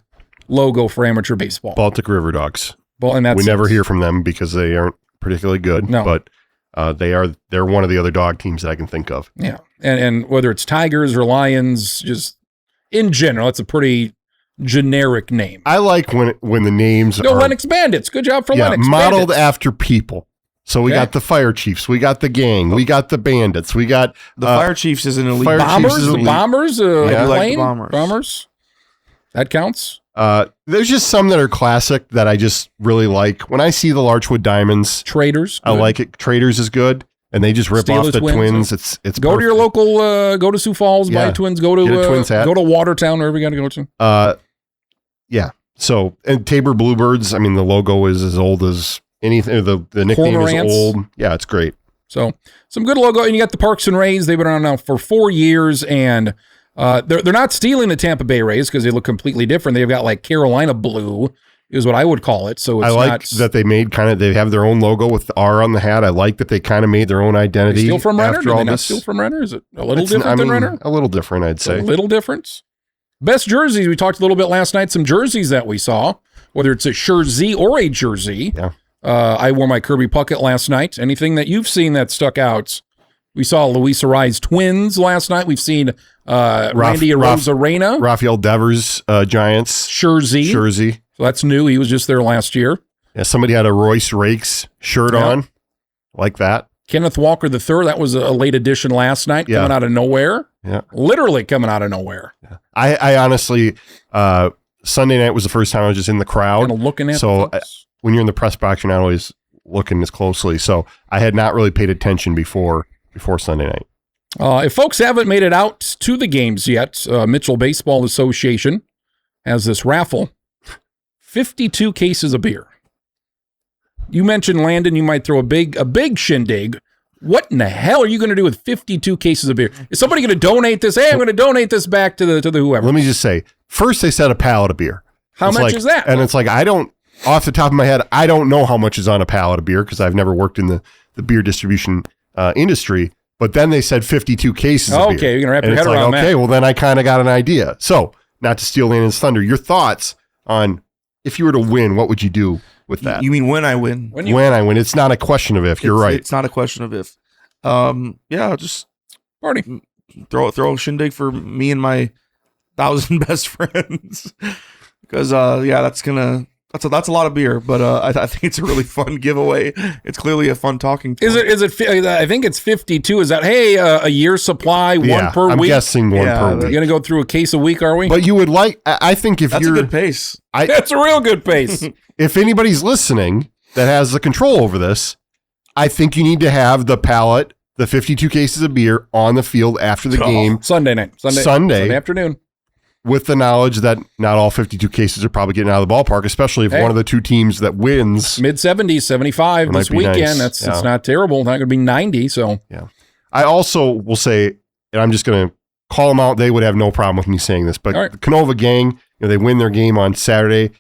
logo for amateur baseball? Baltic River Dogs. We never hear from them because they aren't particularly good. No. But they're one of the other dog teams that I can think of. Yeah, and whether it's Tigers or Lions, just in general, it's a pretty generic name. I like when the names are Lennox Bandits. Good job for Lennox modeled Bandits. After people. So we got the Fire Chiefs, we got the Gang, we got the Bandits, we got the Fire Chiefs is an elite. Bombers, like the Bombers. That counts. There's just some that are classic that I just really like. When I see the Larchwood Diamonds, Traders, I like it. Traders is good. And they just rip Steelers off the Twins. It's go perfect. To your local, go to Sioux Falls, buy Twins, go to Watertown, wherever you got to go to. Yeah. So, and Tabor Bluebirds, I mean, the logo is as old as anything. The nickname KORNer is old. Yeah, it's great. So, some good logo. And you got the Parks and Rays. They've been around now for 4 years. And they're not stealing the Tampa Bay Rays because they look completely different. They've got like Carolina blue is what I would call it. So, it's that they made they have their own logo with the R on the hat. I like that they kind of made their own identity. Steal from Renner? Did they not steal from Renner? Is it a little different than Renner? A little different, I'd say. A little difference. Best jerseys. We talked a little bit last night. Some jerseys that we saw, whether it's a jersey or a jersey. Yeah. I wore my Kirby Puckett last night. Anything that you've seen that stuck out? We saw Luis Arraez Twins last night. We've seen Randy Arozarena. Rafael Devers Giants. Jersey. So that's new. He was just there last year. Yeah, somebody had a Royce Rakes shirt on. Like that. Kenneth Walker III. That was a late edition last night coming out of nowhere. literally coming out of nowhere. Yeah. I honestly, Sunday night was the first time I was just in the crowd. Kind of looking at so when you're in the press box, you're not always looking as closely. So I had not really paid attention before Sunday night. If folks haven't made it out to the games yet, Mitchell Baseball Association has this raffle, 52 cases of beer. You mentioned, Landon, you might throw a big shindig. What in the hell are you going to do with 52 cases of beer? Is somebody going to donate this? Hey, I'm going to donate this back to the whoever. Let me just say, first they said a pallet of beer. How much is that? And it's like, off the top of my head, I don't know how much is on a pallet of beer because I've never worked in the beer distribution industry. But then they said 52 cases of beer. Okay, you're going to wrap your head around that. Okay, well then I kind of got an idea. So, not to steal Landon's thunder, your thoughts on if you were to win, what would you do with that? You mean when I win? When I win. It's not a question of if. You're right. It's not a question of if. Just party. Throw a shindig for me and my 1,000 best friends. Because that's a lot of beer, but I think it's a really fun giveaway. It's clearly a fun talking point. Is it? I think it's 52. Is that a year's supply, one per I'm week? I'm guessing one per week. You're gonna go through a case a week, are we? But you would I think if that's a good pace. That's a real good pace. If anybody's listening that has the control over this, I think you need to have the pallet, the 52 cases of beer on the field after the game. Sunday afternoon. With the knowledge that not all 52 cases are probably getting out of the ballpark, especially if one of the two teams that wins mid-70s, 75 this weekend. Nice. It's not terrible. Not going to be 90. So I also will say, and I'm just going to call them out. They would have no problem with me saying this, but the Canova gang, they win their game on Saturday.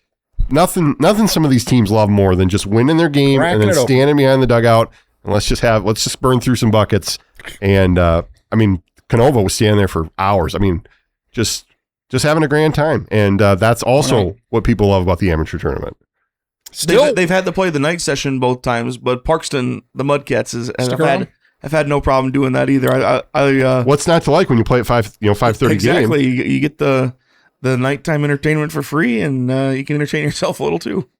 Nothing. Some of these teams love more than just winning their game and then standing behind the dugout and let's just burn through some buckets. And Canova was standing there for hours. Just having a grand time. And that's also what people love about the amateur tournament. Still, they've had to play the night session both times, but Parkston, the Mudcats, have had no problem doing that either. What's not to like when you play at 5:30 exactly. game? You get the nighttime entertainment for free, and you can entertain yourself a little too.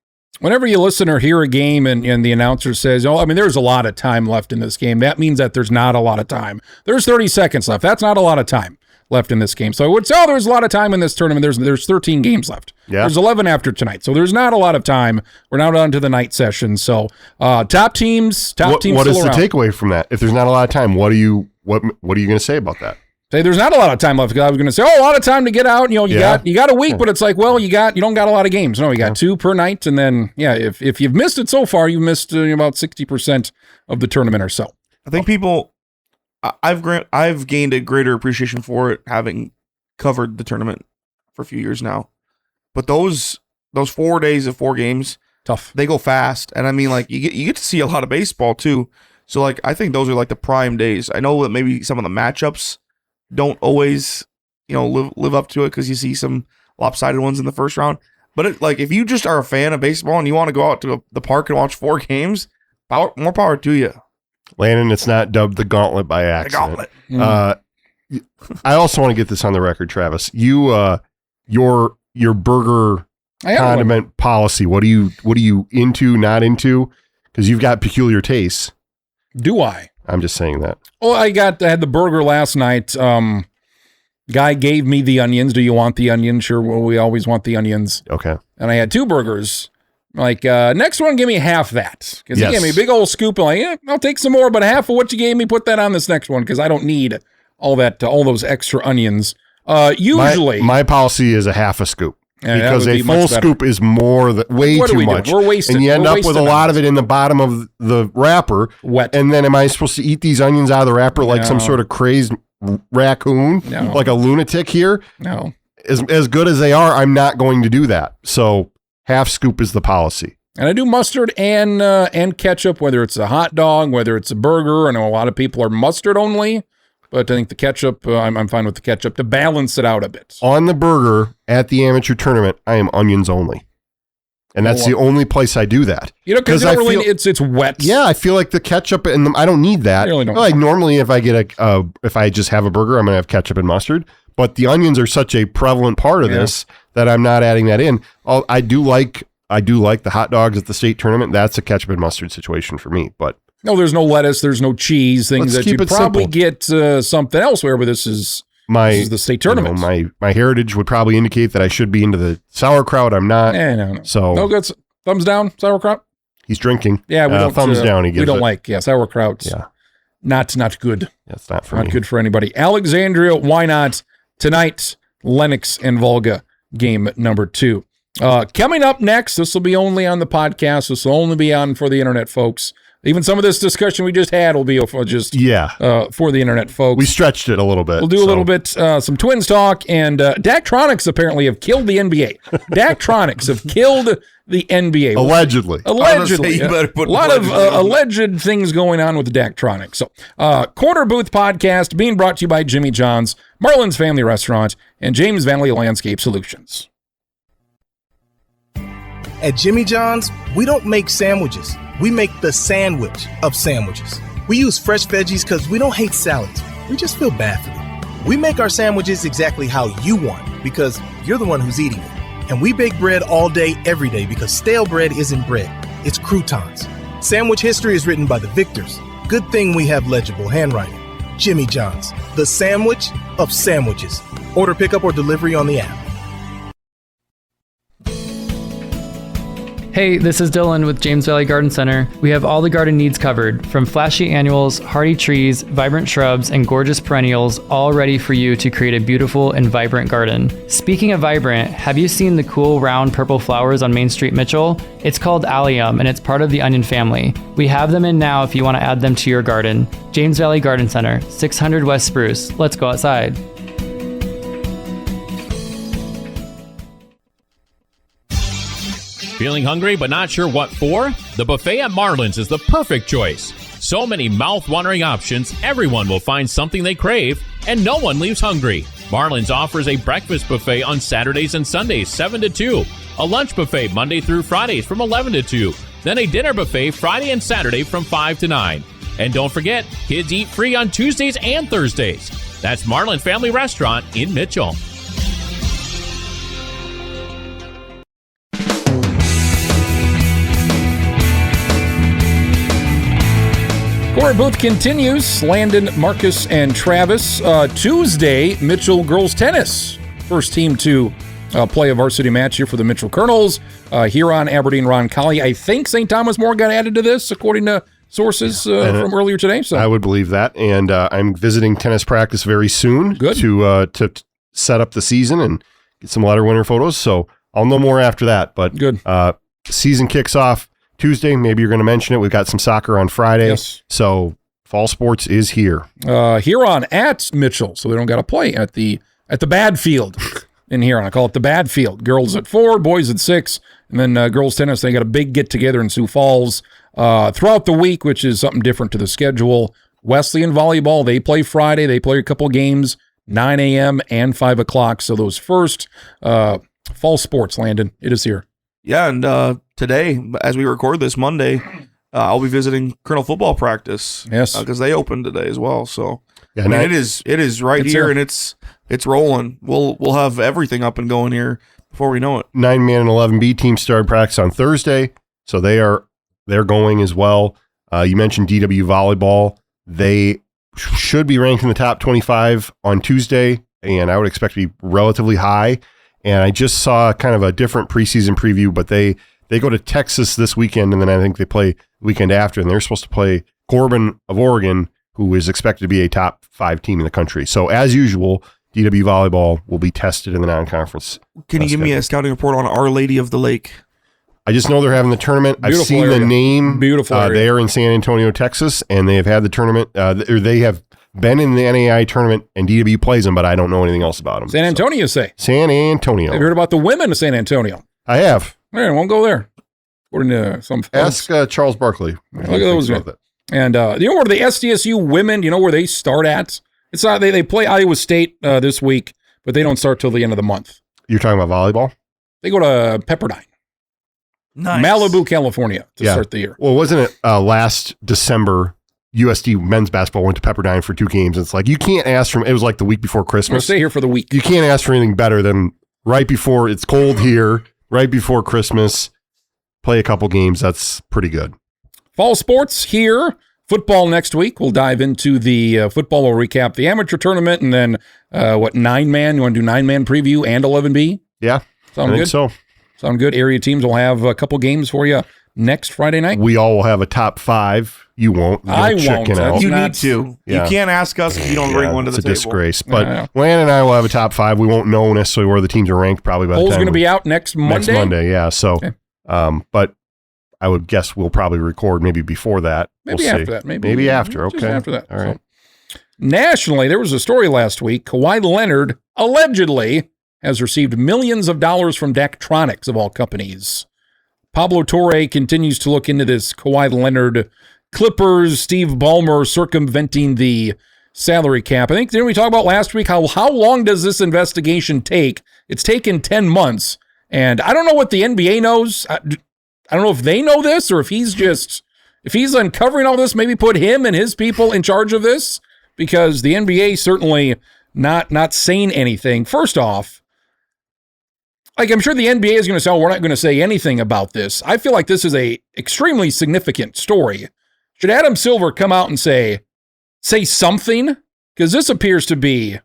Whenever you listen or hear a game and the announcer says, there's a lot of time left in this game, that means that there's not a lot of time. There's 30 seconds left. That's not a lot of time left in this game. So I would say, there's a lot of time in this tournament. There's 13 games left. Yeah. There's 11 after tonight. So there's not a lot of time. We're now down to the night session. So top teams. What is the takeaway from that? If there's not a lot of time, what are you going to say about that? Say there's not a lot of time left, because I was going to say, a lot of time to get out. You got a week, but it's like, you don't got a lot of games. No, you got 2 per night, and then if you've missed it so far, you've missed about 60% of the tournament or so. I think people, I've gained a greater appreciation for it, having covered the tournament for a few years now. But those 4 days of 4 games, tough. They go fast, and you get to see a lot of baseball too. So I think those are the prime days. I know that maybe some of the matchups don't always, live up to it, because you see some lopsided ones in the first round. But if you just are a fan of baseball and you want to go out to the park and watch 4 games, more power to you. Landon, it's not dubbed the Gauntlet by accident. The Gauntlet. I also want to get this on the record, Travis. You, your burger condiment policy. What are you into? Not into? Because you've got peculiar tastes. Do I? I'm just saying that. Oh, I had the burger last night. Guy gave me the onions. Do you want the onions? Sure. Well, we always want the onions. Okay. And I had 2 burgers. Next one, give me half that. Because he gave me a big old scoop. I'll take some more, but half of what you gave me, put that on this next one, because I don't need all those extra onions. Usually. My policy is a half a scoop. Yeah, because a full scoop is way too much. We're wasting. And you end up with a lot of it in the bottom of the wrapper. Wet. And then am I supposed to eat these onions out of the wrapper like some sort of crazed raccoon? No. Like a lunatic here? No. As good as they are, I'm not going to do that. So half scoop is the policy. And I do mustard and ketchup, whether it's a hot dog, whether it's a burger. I know a lot of people are mustard only. But I think the ketchup, I'm fine with the ketchup to balance it out a bit. On the burger at the amateur tournament, I am onions only. And that's the only place I do that. Because it's wet. Yeah, I feel like the ketchup, and I don't need that. Really don't. Normally if I get if I just have a burger, I'm going to have ketchup and mustard. But the onions are such a prevalent part of this that I'm not adding that in. I do like the hot dogs at the state tournament. That's a ketchup and mustard situation for me, but. No, there's no lettuce. There's no cheese. Things that you'd probably get something elsewhere, but this is this is the state tournament. My heritage would probably indicate that I should be into the sauerkraut. I'm not. No. So no good. Thumbs down, sauerkraut. He's drinking. Yeah, we don't. Thumbs down. He gives. We don't like. Yeah, sauerkraut. Yeah, not good. That's not for me. Not good for anybody. Alexandria, why not tonight? Lennox and Volga game number 2. Coming up next, this will be only on the podcast. This will only be on for the internet folks. Even some of this discussion we just had will be just for the internet folks. We stretched it a little bit. We'll do a little bit, some Twins talk, and Daktronics apparently have killed the NBA. Daktronics have killed the NBA. Allegedly. A lot of alleged things going on with Daktronics. So, Corner Booth Podcast being brought to you by Jimmy John's, Marlin's Family Restaurant, and James Valley Landscape Solutions. At Jimmy John's, we don't make sandwiches. We make the sandwich of sandwiches. We use fresh veggies because we don't hate salads. We just feel bad for them. We make our sandwiches exactly how you want because you're the one who's eating it. And we bake bread all day, every day because stale bread isn't bread. It's croutons. Sandwich history is written by the victors. Good thing we have legible handwriting. Jimmy John's, the sandwich of sandwiches. Order pickup or delivery on the app. Hey, this is Dylan with James Valley Garden Center. We have all the garden needs covered, from flashy annuals, hardy trees, vibrant shrubs, and gorgeous perennials, all ready for you to create a beautiful and vibrant garden. Speaking of vibrant, have you seen the cool round purple flowers on Main Street, Mitchell? It's called allium, and it's part of the onion family. We have them in now if you want to add them to your garden. James Valley Garden Center, 600 West Spruce. Let's go outside. Feeling hungry but not sure what for? The buffet at Marlin's is the perfect choice. So many mouth-watering options, everyone will find something they crave, and no one leaves hungry. Marlin's offers a breakfast buffet on Saturdays and Sundays, 7 to 2, a lunch buffet Monday through Fridays from 11 to 2, then a dinner buffet Friday and Saturday from 5 to 9. And don't forget, kids eat free on Tuesdays and Thursdays. That's Marlin Family Restaurant in Mitchell. Corner Booth continues. Landon, Marcus, and Travis. Tuesday, Mitchell girls tennis. First team to play a varsity match here for the Mitchell Colonels. Huron, Aberdeen, Roncalli. I think St. Thomas More got added to this, according to sources from earlier today. So I would believe that. And I'm visiting tennis practice very soon. Good. To set up the season and get some letter winner photos. So I'll know more after that. But good. Season kicks off Tuesday. Maybe you're going to mention it. We've got some soccer on Friday. Yes. So fall sports is here. Huron at Mitchell. So we don't got to play at the bad field in Huron. I call it the bad field. Girls at 4, boys at 6. And then girls tennis, they got a big get together in Sioux Falls throughout the week, which is something different to the schedule. Wesleyan volleyball, they play Friday. They play a couple games, 9 a.m. and 5 o'clock. So those first fall sports, Landon, it is here. Yeah, and today, as we record this Monday, I'll be visiting Colonel football practice. Yes, because they opened today as well. So yeah, I mean, it is right here, and it's rolling. We'll have everything up and going here before we know it. 9-man and 11B team started practice on Thursday, so they're going as well. You mentioned DW volleyball; they should be ranked in the top 25 on Tuesday, and I would expect to be relatively high. And I just saw kind of a different preseason preview, but they go to Texas this weekend, and then I think they play the weekend after, and they're supposed to play Corbin of Oregon, who is expected to be a top 5 team in the country. So as usual, DW volleyball will be tested in the non-conference. Can you give me a scouting report on Our Lady of the Lake? I just know they're having the tournament. Beautiful I've seen area. the name. Beautiful area. They are in San Antonio, Texas, and they have had the tournament. Or they have been in the NAI tournament, and DW plays them, but I don't know anything else about them. San Antonio, say. San Antonio. Have you heard about the women of San Antonio? I have. I won't go there. According to some folks. Ask Charles Barkley. Look at those guys. And you know where the SDSU women, you know where they start at? It's not they play Iowa State this week, but they don't start till the end of the month. You're talking about volleyball? They go to Pepperdine. Nice. Malibu, California to start the year. Well, wasn't it last December, USD men's basketball went to Pepperdine for 2 games? It's like, you can't ask for, it was like the week before Christmas. We'll stay here for the week. You can't ask for anything better than right before it's cold here, right before Christmas, play a couple games. That's pretty good. Fall sports here Football next week. We'll dive into the football. We'll recap the amateur tournament, and then 9-man? You want to do 9-man preview and 11B? Yeah, sound good. So sound good. Area teams will have a couple games for you next Friday night. We all will have a top 5. You won't. I won't. You need to. Yeah. You can't ask us if you don't bring one to the table. It's a disgrace. But Landon and I will have a top 5. We won't know necessarily where the teams are ranked probably by the time. Poll's going to be out next Monday? Next Monday, yeah. So, okay. But I would guess we'll probably record maybe before that. Maybe after that. Maybe after. Okay. Just after that. All right. So, nationally, there was a story last week. Kawhi Leonard allegedly has received millions of dollars from Daktronics, of all companies. Pablo Torre continues to look into this Kawhi Leonard Clippers, Steve Ballmer circumventing the salary cap. I think, didn't we talk about last week how long does this investigation take? It's taken 10 months, and I don't know what the NBA knows. I don't know if they know this or if he's uncovering all this, maybe put him and his people in charge of this, because the NBA certainly not saying anything. First off, like, I'm sure the NBA is going to say, we're not going to say anything about this. I feel like this is a extremely significant story. Should Adam Silver come out and say something? Because this appears to be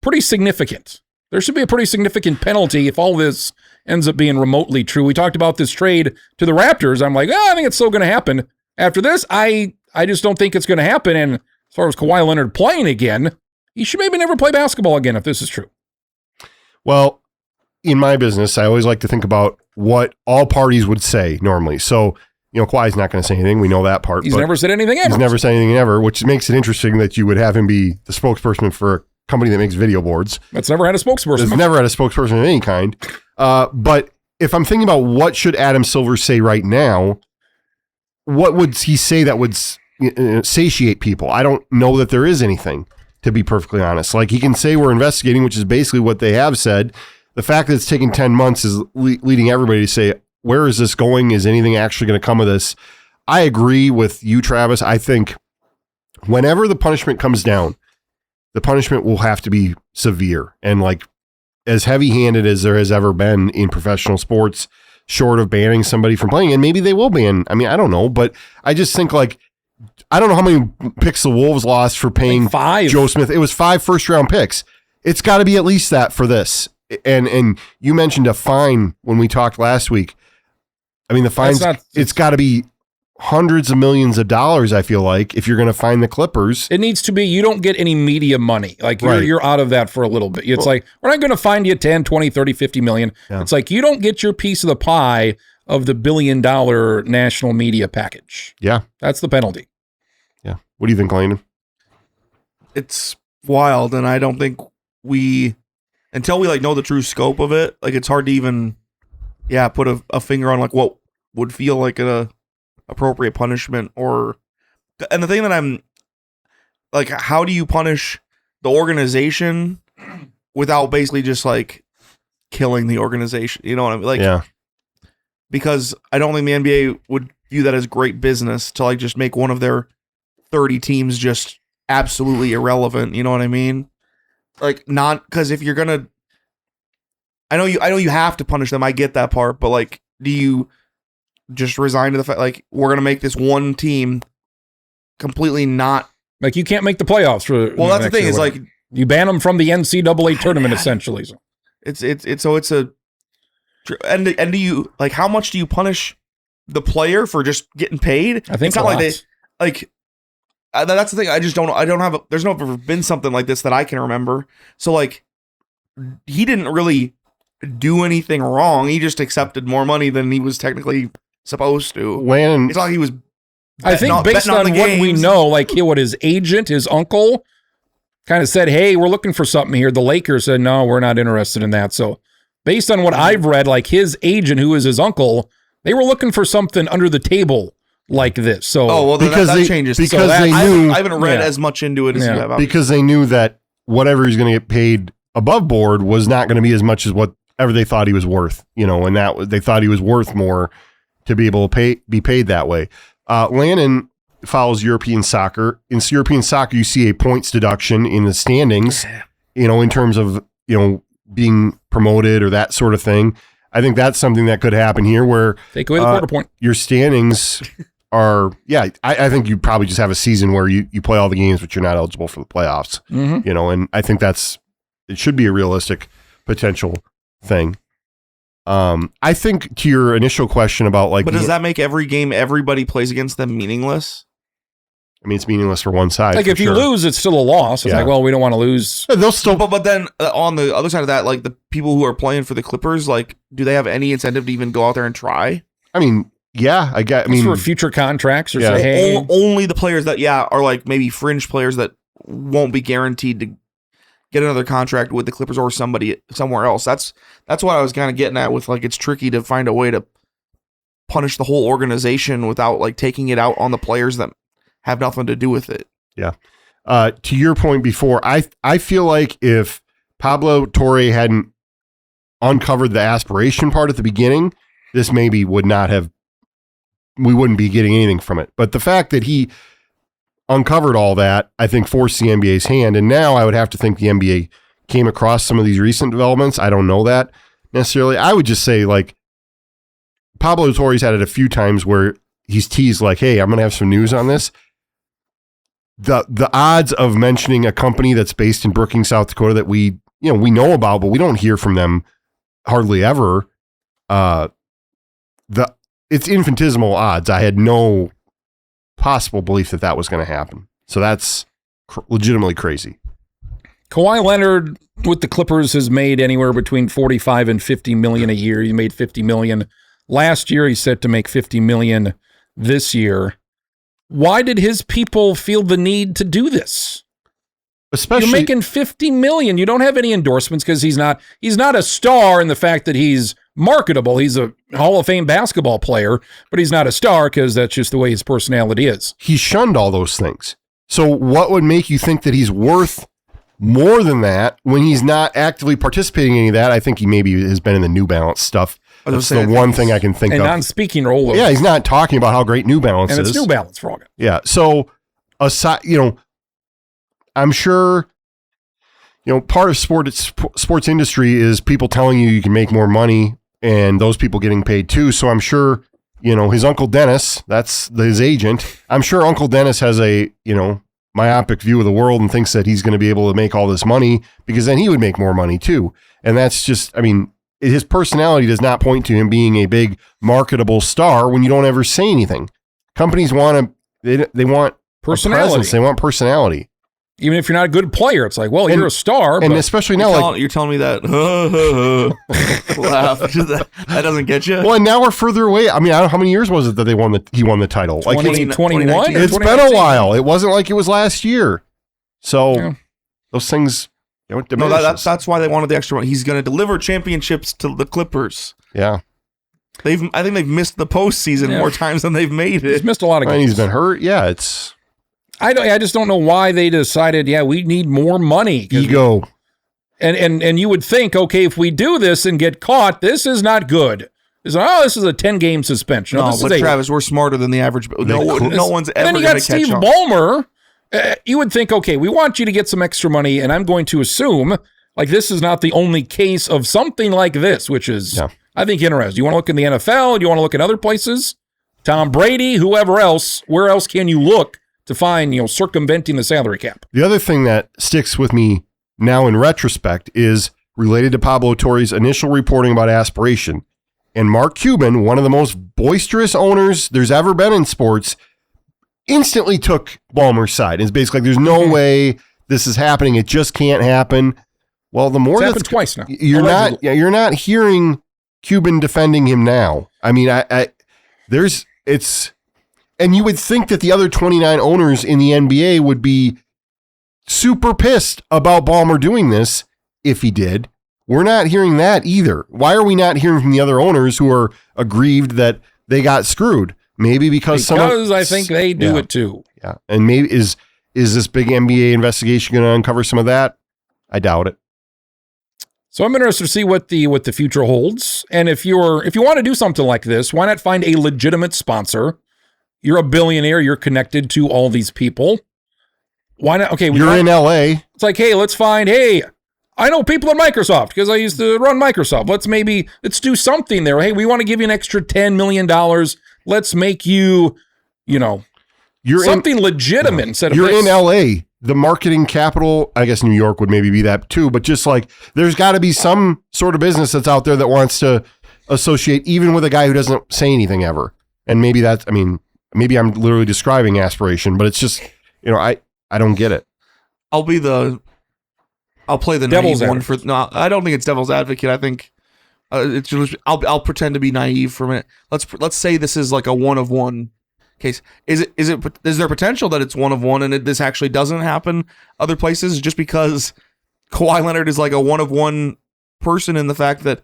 pretty significant. There should be a pretty significant penalty if all this ends up being remotely true. We talked about this trade to the Raptors. I'm like, I think it's still going to happen. After this, I just don't think it's going to happen. And as far as Kawhi Leonard playing again, he should maybe never play basketball again if this is true. Well, in my business, I always like to think about what all parties would say normally. So, Kawhi's not going to say anything. We know that part. He's never said anything ever. He's never said anything ever, which makes it interesting that you would have him be the spokesperson for a company that makes video boards. That's never had a spokesperson. It's never had a spokesperson of any kind. But if I'm thinking about what should Adam Silver say right now, what would he say that would satiate people? I don't know that there is anything, to be perfectly honest. Like, he can say we're investigating, which is basically what they have said. The fact that it's taken 10 months is leading everybody to say, where is this going? Is anything actually going to come of this? I agree with you, Travis. I think whenever the punishment comes down, the punishment will have to be severe and like as heavy-handed as there has ever been in professional sports, short of banning somebody from playing. And maybe they will ban. I mean, I don't know, but I just think like, I don't know how many picks the Wolves lost for paying like 5. Joe Smith. It was 5 first-round picks. It's got to be at least that for this. And you mentioned a fine when we talked last week. I mean, the fines, it's got to be hundreds of millions of dollars, I feel like, if you're going to fine the Clippers. It needs to be, you don't get any media money. Like, you're out of that for a little bit. It's like, we're not going to fine you 10, 20, 30, 50 million. Yeah. It's like, you don't get your piece of the pie of the $1 billion national media package. Yeah. That's the penalty. Yeah. What do you think, Landon? It's wild, and I don't think until we know the true scope of it, it's hard to even, put a finger on what would feel like a appropriate punishment. And the thing that I'm how do you punish the organization without basically just killing the organization? You know what I mean? Yeah. Because I don't think the NBA would view that as great business to just make one of their 30 teams just absolutely irrelevant. You know what I mean? Not because if you're gonna, I know you have to punish them. I get that part, but do you just resign to the fact we're gonna make this one team completely not you can't make the playoffs for? Well, that's the thing is you ban them from the NCAA tournament essentially. So. It's do you how much do you punish the player for just getting paid? I think it's not that's the thing. I just don't. There's never been something like this that I can remember. So he didn't really do anything wrong. He just accepted more money than he was technically supposed to. It's not like he was. I think based on what we know, what his agent, his uncle, kind of said, "Hey, we're looking for something here." The Lakers said, "No, we're not interested in that." So, based on what I've read, his agent, who is his uncle, they were looking for something under the table. Like this, so because that changes. Because they knew, I haven't read as much into it as you have. Because they knew that whatever he's going to get paid above board was not going to be as much as whatever they thought he was worth. And they thought he was worth more to be able to be paid that way. Landon follows European soccer. In European soccer, you see a points deduction in the standings. In terms of being promoted or that sort of thing. I think that's something that could happen here, where take away the quarter point. Your standings are, I think you probably just have a season where you play all the games, but you're not eligible for the playoffs. Mm-hmm. And I think it should be a realistic potential thing. I think to your initial question about but does that make every game everybody plays against them meaningless? I mean, it's meaningless for one side. Like if you lose, it's still a loss. It's like, well, we don't want to lose. They'll still, but then on the other side of that, like the people who are playing for the Clippers, like, do they have any incentive to even go out there and try? I mean, yeah, I mean, for future contracts or say, hey, only the players that are like maybe fringe players that won't be guaranteed to get another contract with the Clippers or somebody somewhere else. That's what I was kind of getting at with, like, it's tricky to find a way to punish the whole organization without like taking it out on the players that have nothing to do with it. Yeah. To your point before, I feel like if Pablo Torre hadn't uncovered the aspiration part at the beginning, this maybe we wouldn't be getting anything from it. But the fact that he uncovered all that, I think forced the NBA's hand. And now I would have to think the NBA came across some of these recent developments. I don't know that necessarily. I would just say, like, Pablo Torre's had it a few times where he's teased like, hey, I'm going to have some news on this. The odds of mentioning a company that's based in Brookings, South Dakota that we know about, but we don't hear from them hardly ever. It's infinitesimal odds. I had no possible belief that was going to happen. So that's legitimately crazy. Kawhi Leonard with the Clippers has made anywhere between 45 and 50 million a year. He made 50 million last year. He's set to make 50 million this year. Why did his people feel the need to do this? Especially, you're making 50 million. You don't have any endorsements because he's not a star in the fact that he's marketable. He's a Hall of Fame basketball player, but he's not a star because that's just the way his personality is. He shunned all those things. So what would make you think that he's worth more than that when he's not actively participating in any of that? I think he maybe has been in the New Balance stuff. That's the one thing I can think of. A non-speaking role. Yeah, he's not talking about how great New Balance is. And it's New Balance for all good. Yeah. So aside, I'm sure, part of sports industry is people telling you can make more money and those people getting paid too. So I'm sure, his Uncle Dennis, that's his agent. I'm sure Uncle Dennis has a, myopic view of the world and thinks that he's going to be able to make all this money because then he would make more money too. And that's just, his personality does not point to him being a big marketable star when you don't ever say anything. Companies want they want personality. They want personality. Even if you're not a good player, it's like, well, you're a star. And especially now, you're telling me that. Laugh. That doesn't get you. Well, and now we're further away. I don't know how many years was it that he won the title? 2021? It's been a while. It wasn't like it was last year. So those things, that's why they wanted the extra one. He's going to deliver championships to the Clippers. Yeah. I think they've missed the postseason more times than they've made it. He's missed a lot of games. And he's been hurt. Yeah, it's... I just don't know why they decided, we need more money. Ego. And you would think, okay, if we do this and get caught, this is not good. This is a 10-game suspension. Travis, we're smarter than the average. No one's ever going to catch on. Then you got Steve Ballmer. You would think, okay, we want you to get some extra money, and I'm going to assume, like, this is not the only case of something like this, which is, I think, interesting. You want to look in the NFL? Do you want to look at other places? Tom Brady, whoever else, where else can you look to find, circumventing the salary cap? The other thing that sticks with me now in retrospect is related to Pablo Torre's initial reporting about aspiration. And Mark Cuban, one of the most boisterous owners there's ever been in sports, instantly took Ballmer's side. It's basically like, there's no way this is happening. It just can't happen. Well, the more it's happened twice now. You're not hearing Cuban defending him now. And you would think that the other 29 owners in the NBA would be super pissed about Ballmer doing this if he did. We're not hearing that either. Why are we not hearing from the other owners who are aggrieved that they got screwed? Maybe because I think they do it too. Yeah. And maybe is this big NBA investigation going to uncover some of that? I doubt it. So I'm interested to see what the future holds. And if you want to do something like this, why not find a legitimate sponsor? You're a billionaire. You're connected to all these people. Why not? Okay, you're in LA. It's like, hey, let's find. Hey, I know people at Microsoft because I used to run Microsoft. Let's do something there. Hey, we want to give you an extra $10 million. Let's make you, you're something legitimate instead of you're in LA. The marketing capital, I guess New York would maybe be that too, but just like there's got to be some sort of business that's out there that wants to associate even with a guy who doesn't say anything ever. And maybe that's, I mean, maybe I'm literally describing aspiration, but it's just, I don't get it. I'll play the devil's naive one for, no, I don't think it's devil's advocate. I think it's just, I'll pretend to be naive for a minute. Let's say this is like a 1-of-1 case. Is there potential that it's 1-of-1 and this actually doesn't happen other places just because Kawhi Leonard is like a 1-of-1 person in the fact that,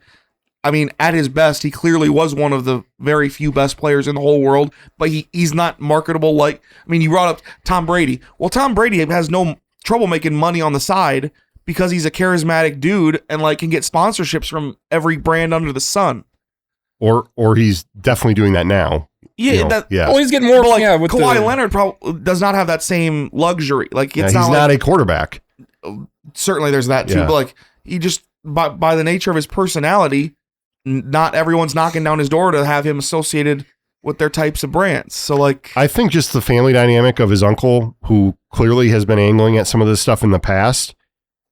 I mean, at his best, he clearly was one of the very few best players in the whole world, but he's not marketable like, I mean, you brought up Tom Brady. Well, Tom Brady has no trouble making money on the side because he's a charismatic dude and like can get sponsorships from every brand under the sun. Or he's definitely doing that now. Yeah, yeah. Well, he's getting more. But like, Kawhi Leonard probably does not have that same luxury. Like, it's he's not a quarterback. Certainly, there's that too. But like, he just by the nature of his personality, not everyone's knocking down his door to have him associated with their types of brands. So like, I think just the family dynamic of his uncle, who clearly has been angling at some of this stuff in the past,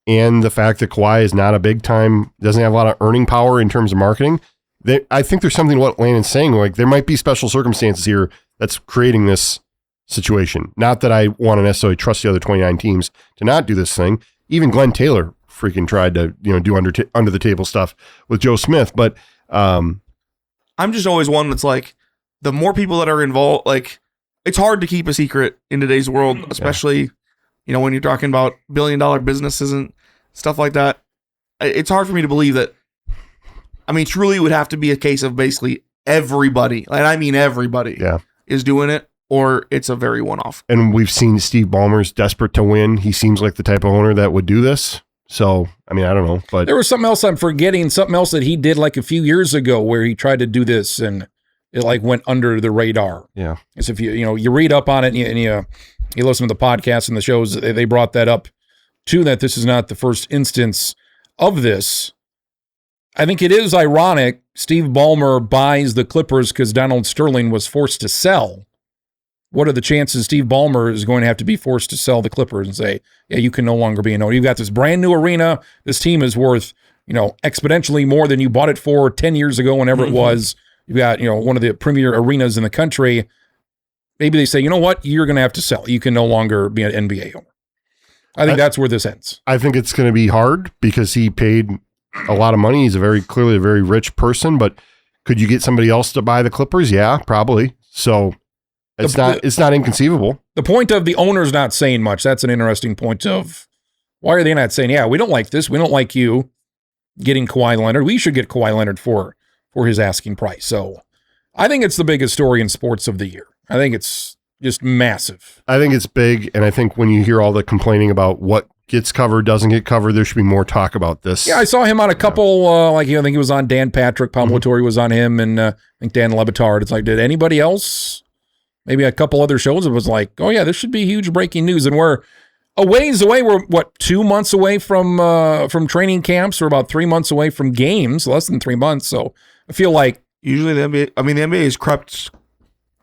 and the fact that Kawhi is not a big time, doesn't have a lot of earning power in terms of marketing. I think there's something to what Landon's saying. Like, there might be special circumstances here that's creating this situation. Not that I want to necessarily trust the other 29 teams to not do this thing. Even Glenn Taylor freaking tried to, do under the table stuff with Joe Smith. But I'm just always one that's like, the more people that are involved, like, it's hard to keep a secret in today's world, especially, when you're talking about billion-dollar businesses and stuff like that. It's hard for me to believe that. I mean, truly, it would have to be a case of basically everybody, and I mean everybody, is doing it, or it's a very one-off. And we've seen Steve Ballmer's desperate to win. He seems like the type of owner that would do this. So, I mean, I don't know. But there was something else I'm forgetting, something else that he did like a few years ago where he tried to do this, and it like went under the radar. Yeah. Because if you read up on it and you listen to the podcasts and the shows, they brought that up too, that this is not the first instance of this. I think it is ironic Steve Ballmer buys the Clippers because Donald Sterling was forced to sell. What are the chances Steve Ballmer is going to have to be forced to sell the Clippers and say, yeah, you can no longer be an owner. You've got this brand new arena. This team is worth, exponentially more than you bought it for 10 years ago, whenever it was. You've got, one of the premier arenas in the country. Maybe they say, you know what? You're going to have to sell. You can no longer be an NBA owner. I think that's where this ends. I think it's going to be hard because he paid a lot of money. He's clearly a very rich person, but could you get somebody else to buy the Clippers? Yeah, probably. So it's not inconceivable. The point of the owner's not saying much. That's an interesting point of why are they not saying, yeah, we don't like this. We don't like you getting Kawhi Leonard. We should get Kawhi Leonard for his asking price. So I think it's the biggest story in sports of the year. I think it's just massive. I think it's big. And I think when you hear all the complaining about what gets covered, doesn't get covered, there should be more talk about this. Yeah, I saw him on a couple, I think he was on Dan Patrick, Pablo Torre was on him, and I think Dan Le Batard. It's like, did anybody else, maybe a couple other shows, it was like, oh yeah, this should be huge breaking news. And we're a ways away. We're, 2 months away from training camps. We're about 3 months away from games, less than 3 months. So I feel like. Usually the NBA has crept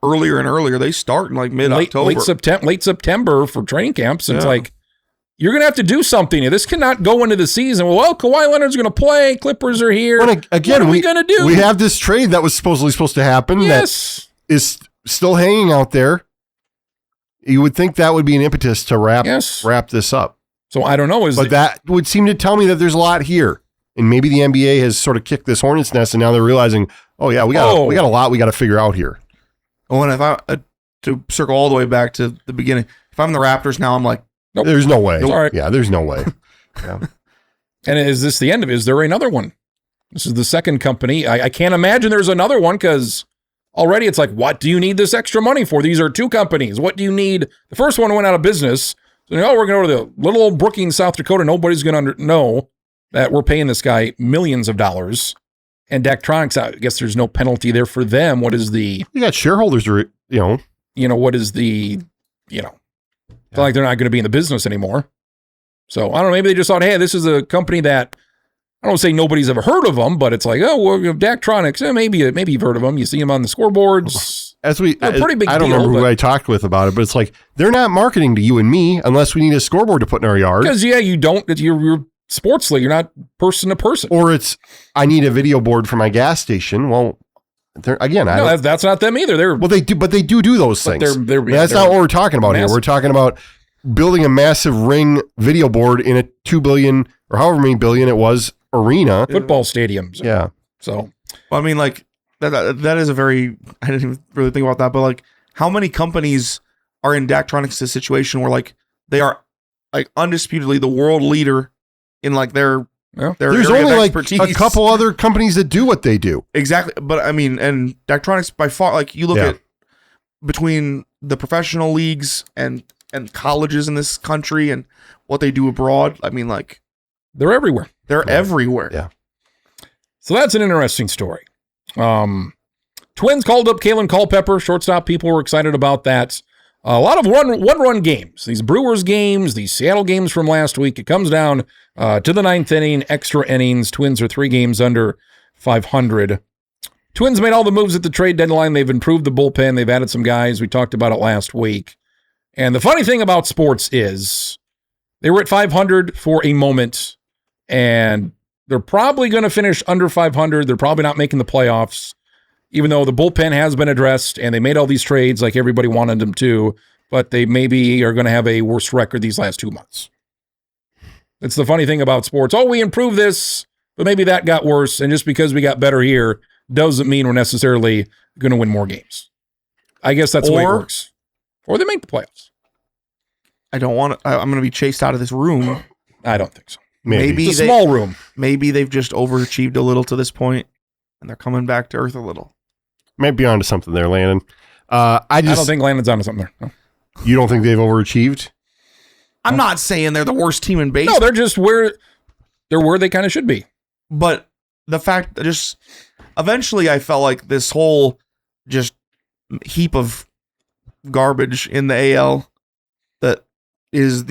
earlier and earlier. They start in like mid-October. Late September for training camps. It's like, you're going to have to do something. This cannot go into the season. Well, Kawhi Leonard's going to play. Clippers are here. But again, what are we going to do? We have this trade that was supposed to happen. Yes. That is still hanging out there. You would think that would be an impetus to wrap this up. So I don't know. That would seem to tell me that there's a lot here. And maybe the NBA has sort of kicked this hornet's nest, and now they're realizing, oh yeah, we got a lot we got to figure out here. Oh, and if I to circle all the way back to the beginning, if I'm the Raptors now, I'm like, nope. There's no way. All right. Yeah, there's no way. Yeah. And is this the end of it? Is there another one? This is the second company. I can't imagine there's another one because already it's like, what do you need this extra money for? These are two companies. What do you need? The first one went out of business. So, we're going to go to the little old Brookings, South Dakota. Nobody's going to know that we're paying this guy millions of dollars. And Daktronics, I guess there's no penalty there for them. What is the... You got shareholders, what is the, it's like they're not going to be in the business anymore. So I don't know, maybe they just thought, hey, this is a company that, I don't say nobody's ever heard of them, but it's like, oh, well, Daktronics, maybe you've heard of them. You see them on the scoreboards. pretty big deal. I don't remember who I talked with about it, but it's like, they're not marketing to you and me unless we need a scoreboard to put in our yard. Because, you're sports league. You're not person to person. Or it's, I need a video board for my gas station. Well, that's not them either. They do those things. That's not what we're talking about here. We're talking about building a massive ring video board in a $2 billion or however many billion it was arena. Football stadiums. Yeah. So, well, I mean, like, that is a very, I didn't even really think about that, but like, how many companies are in Daktronics' situation where like they are like undisputedly the world leader in like their there's only like a couple other companies that do what they do. Exactly. But I mean, and Daktronics by far, like you look at between the professional leagues and colleges in this country and what they do abroad, I mean, like they're everywhere. They're everywhere. Yeah. So that's an interesting story. Twins called up Kalen Culpepper, shortstop. People were excited about that. A lot of one-run games. These Brewers games, these Seattle games from last week. It comes down to the ninth inning, extra innings. Twins are 3 games under 500. Twins made all the moves at the trade deadline. They've improved the bullpen. They've added some guys. We talked about it last week. And the funny thing about sports is they were at 500 for a moment, and they're probably going to finish under 500. They're probably not making the playoffs, even though the bullpen has been addressed and they made all these trades like everybody wanted them to, but they maybe are going to have a worse record these last 2 months. It's the funny thing about sports. Oh, we improved this, but maybe that got worse. And just because we got better here doesn't mean we're necessarily going to win more games. I guess that's the way it works. Or they make the playoffs. I'm going to be chased out of this room. I don't think so. Maybe it's a small room. Maybe they've just overachieved a little to this point, and they're coming back to earth a little. Might be onto something there, Landon. I don't think Landon's onto something there. No. You don't think they've overachieved? I'm not saying they're the worst team in baseball. No, they're just where they kind of should be. But the fact that just eventually I felt like this whole just heap of garbage in the AL that is,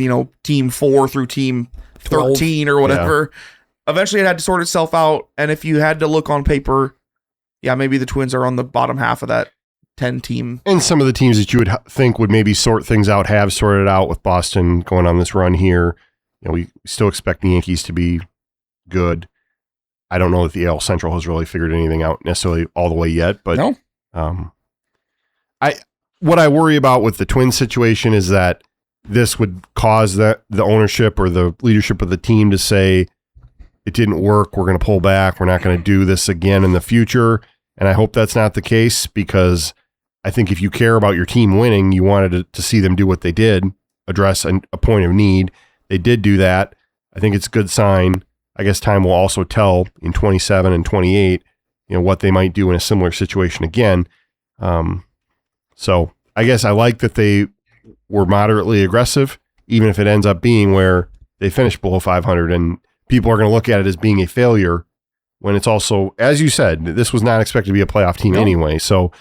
team 4 through team 13 or whatever. Yeah. Eventually it had to sort itself out. And if you had to look on paper, maybe the Twins are on the bottom half of that 10 team. And some of the teams that you would think would maybe sort things out have sorted out, with Boston going on this run here. We still expect the Yankees to be good. I don't know that the AL Central has really figured anything out necessarily all the way yet, but no. What I worry about with the Twins situation is that this would cause the ownership or the leadership of the team to say, it didn't work, we're going to pull back, we're not going to do this again in the future. And I hope that's not the case, because I think if you care about your team winning, you wanted to see them do what they did, address a point of need. They did do that. I think it's a good sign. I guess time will also tell in 27 and 28, what they might do in a similar situation again. So I guess I like that they were moderately aggressive, even if it ends up being where they finish below 500 and people are going to look at it as being a failure, when it's also, as you said, this was not expected to be a playoff team anyway. So,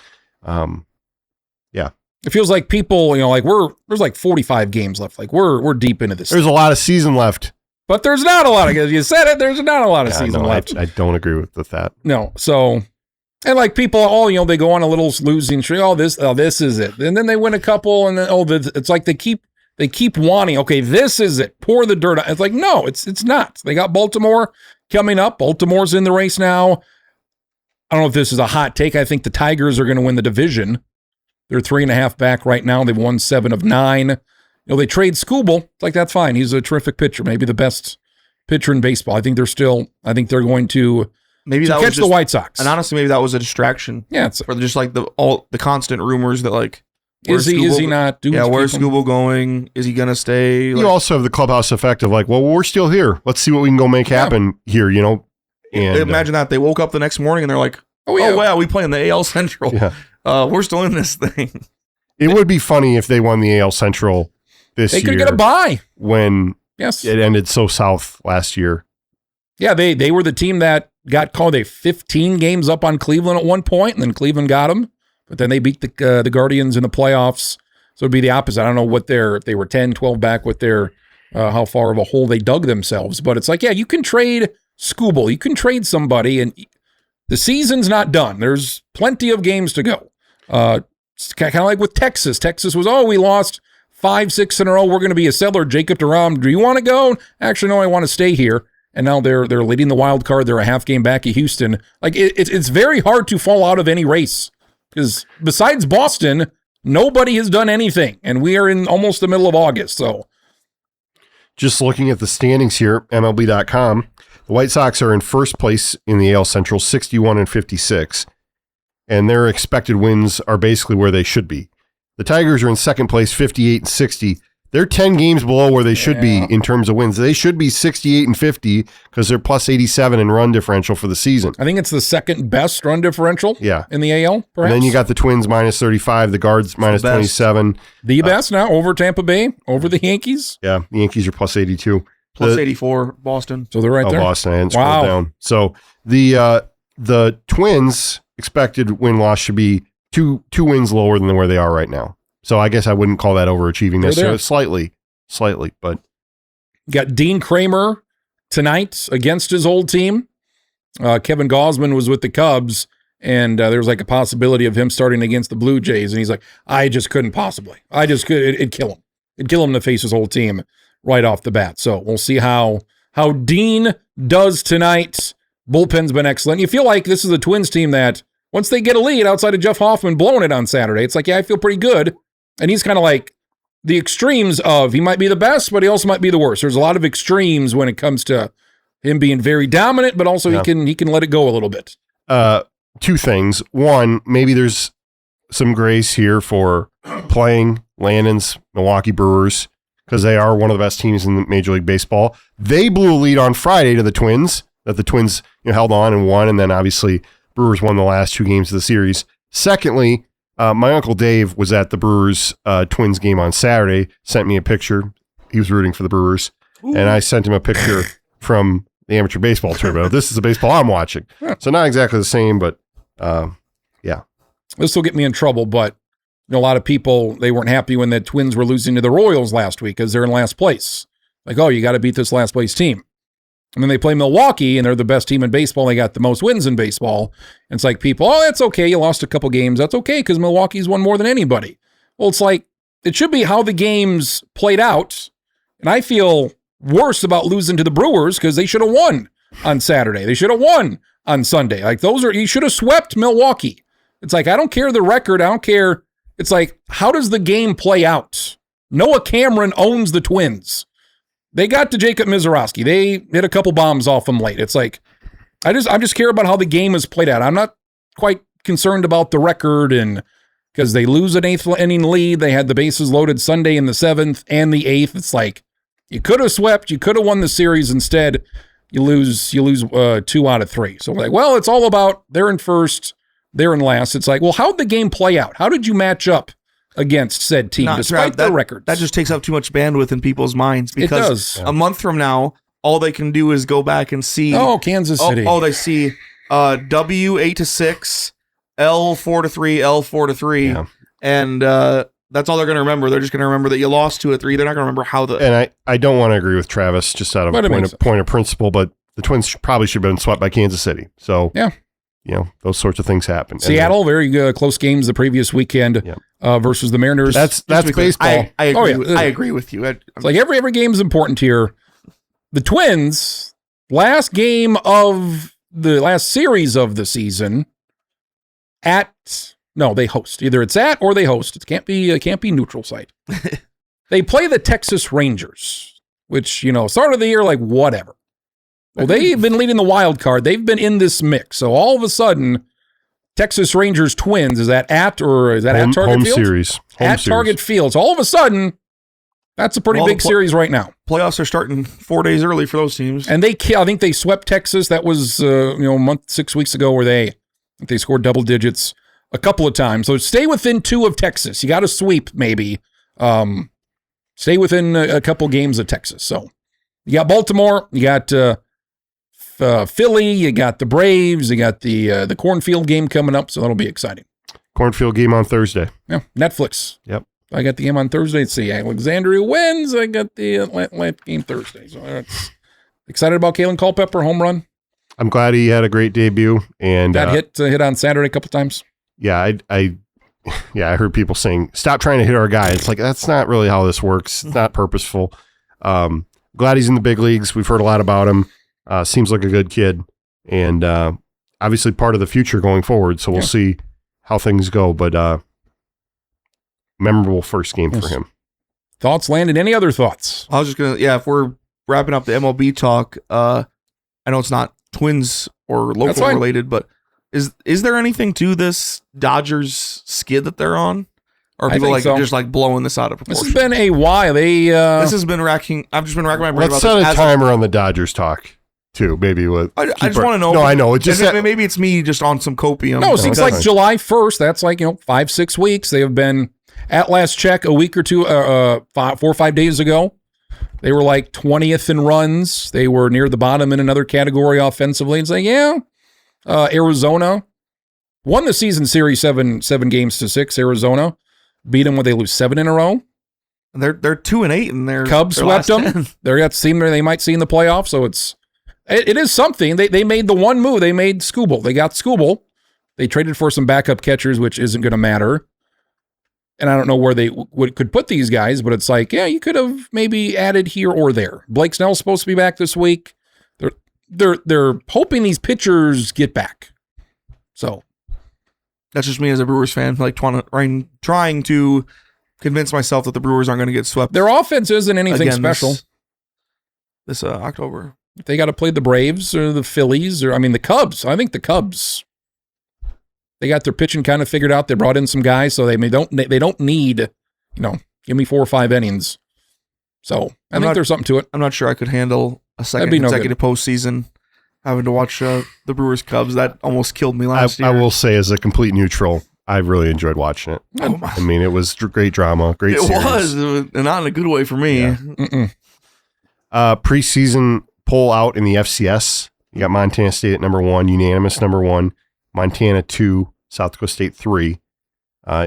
it feels like people, there's like 45 games left. Like we're deep into this. There's a lot of season left, but there's not a lot of games. You said it. There's not a lot of season left. I don't agree with that. No. So, and like people, they go on a little losing streak. This is it. And then they win a couple, and then it's like they keep wanting. Okay, this is it. Pour the dirt on. It's like, no, it's not. They got Baltimore coming up. Baltimore's in the race now. I don't know if this is a hot take. I think the Tigers are going to win the division. They're 3.5 back right now. They've won 7 of 9. They trade Skubal. It's like, that's fine. He's a terrific pitcher, maybe the best pitcher in baseball. I think they're going to catch the White Sox. And honestly, maybe that was a distraction. Yeah, for just like the constant rumors that like, is he not doing? Yeah, where's Skubal going? Is he gonna stay? You also have the clubhouse effect of like, well, we're still here. Let's see what we can go make happen here. And imagine that they woke up the next morning and they're like, oh wow, we play in the AL Central. Yeah. We're still in this thing. It would be funny if they won the AL Central this year. They could get a bye when it ended so south last year. Yeah, they were the team that got called 15 games up on Cleveland at one point, and then Cleveland got them. But then they beat the Guardians in the playoffs. So it'd be the opposite. I don't know what if they were 10, 12 back with their how far of a hole they dug themselves. But it's like, you can trade Skubal. You can trade somebody, and the season's not done. There's plenty of games to go. It's kind of like with Texas. Texas was, we lost 5-6 in a row. We're going to be a settler. Jacob DeGrom, do you want to go? Actually, no, I want to stay here. And now they're leading the wild card. They're a half game back of Houston. Like it's very hard to fall out of any race because besides Boston, nobody has done anything, and we are in almost the middle of August. So, just looking at the standings here, MLB.com, the White Sox are in first place in the AL Central, 61-56, and their expected wins are basically where they should be. The Tigers are in second place, 58-60. They're 10 games below where they should be in terms of wins. They should be 68-50 because they're plus 87 in run differential for the season. I think it's the second best run differential in the AL, perhaps. And then you got the Twins minus 35, the Guards minus 27. The best now over Tampa Bay, over the Yankees. Yeah, the Yankees are plus 82. Plus 84, Boston. So they're right there. Boston, I hadn't scrolled down. So the Twins' expected win-loss should be two wins lower than where they are right now. So I guess I wouldn't call that overachieving necessarily. Slightly, but got Dean Kramer tonight against his old team. Kevin Gausman was with the Cubs, and there was like a possibility of him starting against the Blue Jays, and he's like, I just couldn't possibly. I just could. It'd kill him. It'd kill him to face his whole team right off the bat. So we'll see how Dean does tonight. Bullpen's been excellent. You feel like this is a Twins team that once they get a lead outside of Jeff Hoffman blowing it on Saturday, it's like, I feel pretty good. And he's kind of like the extremes of he might be the best, but he also might be the worst. There's a lot of extremes when it comes to him being very dominant, but also he can let it go a little bit. Two things. One, maybe there's some grace here for playing Landon's Milwaukee Brewers because they are one of the best teams in Major League Baseball. They blew a lead on Friday to the Twins that the Twins held on and won, and then obviously Brewers won the last two games of the series. Secondly, my Uncle Dave was at the Brewers Twins game on Saturday, sent me a picture. He was rooting for the Brewers. Ooh. And I sent him a picture from the amateur baseball tournament. This is the baseball I'm watching. So not exactly the same, but yeah. This will get me in trouble, but a lot of people, they weren't happy when the Twins were losing to the Royals last week because they're in last place. Like, you got to beat this last place team. And then they play Milwaukee, and they're the best team in baseball. They got the most wins in baseball. And it's like people, that's okay. You lost a couple games. That's okay because Milwaukee's won more than anybody. Well, it's like it should be how the games played out. And I feel worse about losing to the Brewers because they should have won on Saturday. They should have won on Sunday. Like you should have swept Milwaukee. It's like, I don't care the record. I don't care. It's like, how does the game play out? Noah Cameron owns the Twins. They got to Jacob Mizorowski. They hit a couple bombs off him late. It's like, I just care about how the game is played out. I'm not quite concerned about the record, and because they lose an 8th inning lead, they had the bases loaded Sunday in the 7th and the 8th. It's like, you could have swept, you could have won the series. Instead, you lose 2 out of 3. So like, well, it's all about they're in first, they're in last. It's like, well, how'd the game play out? How did you match up against said team, despite their records? That just takes up too much bandwidth in people's minds because a month from now, all they can do is go back and see. Kansas City. They see W 8-6, L 4-3, L 4-3, and that's all they're going to remember. They're just going to remember that you lost 2 of 3. They're not going to remember how the. And I don't want to agree with Travis just out of point of principle, but the Twins probably should have been swept by Kansas City. So yeah. Those sorts of things happen. Seattle, very close games the previous weekend versus the Mariners. That's baseball. I agree with you. It's like every game is important here. The Twins, last game of the last series of the season, they host. Either it's at or they host. It can't be neutral site. They play the Texas Rangers, which start of the year like whatever. Well, they've been leading the wild card. They've been in this mix. So all of a sudden, Texas Rangers Twins, is that at Target home Field? Series. Target Field. So all of a sudden, that's a pretty big series right now. Playoffs are starting 4 days early for those teams. And I think they swept Texas. That was a month, 6 weeks ago, where they scored double digits a couple of times. So stay within 2 of Texas. You got to sweep maybe. Stay within a couple games of Texas. So you got Baltimore. You got Philly, you got the Braves, you got the Cornfield game coming up, so that'll be exciting. Cornfield game on Thursday. Yeah, Netflix. Yep. I got the game on Thursday. Let's see, Alexandria wins. I got the Atlanta game Thursday. So that's excited about Kalen Culpepper, home run. I'm glad he had a great debut. And that hit on Saturday a couple times. Yeah, I I heard people saying, stop trying to hit our guy. It's like, that's not really how this works. It's not purposeful. Glad he's in the big leagues. We've heard a lot about him. Seems like a good kid. And obviously part of the future going forward. So we'll see how things go. But memorable first game for him. Thoughts, Landon? Any other thoughts? I was just going to, if we're wrapping up the MLB talk, I know it's not Twins or local related, but is there anything to this Dodgers skid that they're on? Or are people just like blowing this out of proportion? This has been a while. This has been racking. I've just been racking my brain. Let's set a timer on the Dodgers talk too. Maybe with I just want to know. No, I know. It just maybe it's me just on some copium. No, it's like July 1st. That's like 5-6 weeks. They have been at last check a week or two, 4 or 5 days ago. They were like 20th in runs. They were near the bottom in another category offensively. It's like, Arizona won the season series 7-6. Arizona beat them when they lose 7 in a row. They're 2-8 and their Cubs swept them. They might see in the playoffs. So it is something. They made the one move. They made Skubal. They got Skubal. They traded for some backup catchers, which isn't going to matter. And I don't know where they could put these guys, but it's like, you could have maybe added here or there. Blake Snell's supposed to be back this week. They're hoping these pitchers get back. So that's just me as a Brewers fan, like trying to convince myself that the Brewers aren't going to get swept. Their offense isn't anything special. This October, they got to play the Braves or the Phillies or the Cubs. I think the Cubs. They got their pitching kind of figured out. They brought in some guys, so they don't need, give me 4 or 5 innings. So I think there's something to it. I'm not sure I could handle a second consecutive postseason having to watch the Brewers Cubs. That almost killed me last year. I will say, as a complete neutral, I really enjoyed watching it. It was great drama, great series. It was, and not in a good way for me. Yeah. Preseason poll out in the FCS. You got Montana State at number 1, unanimous number 1. Montana 2, South Dakota State 3,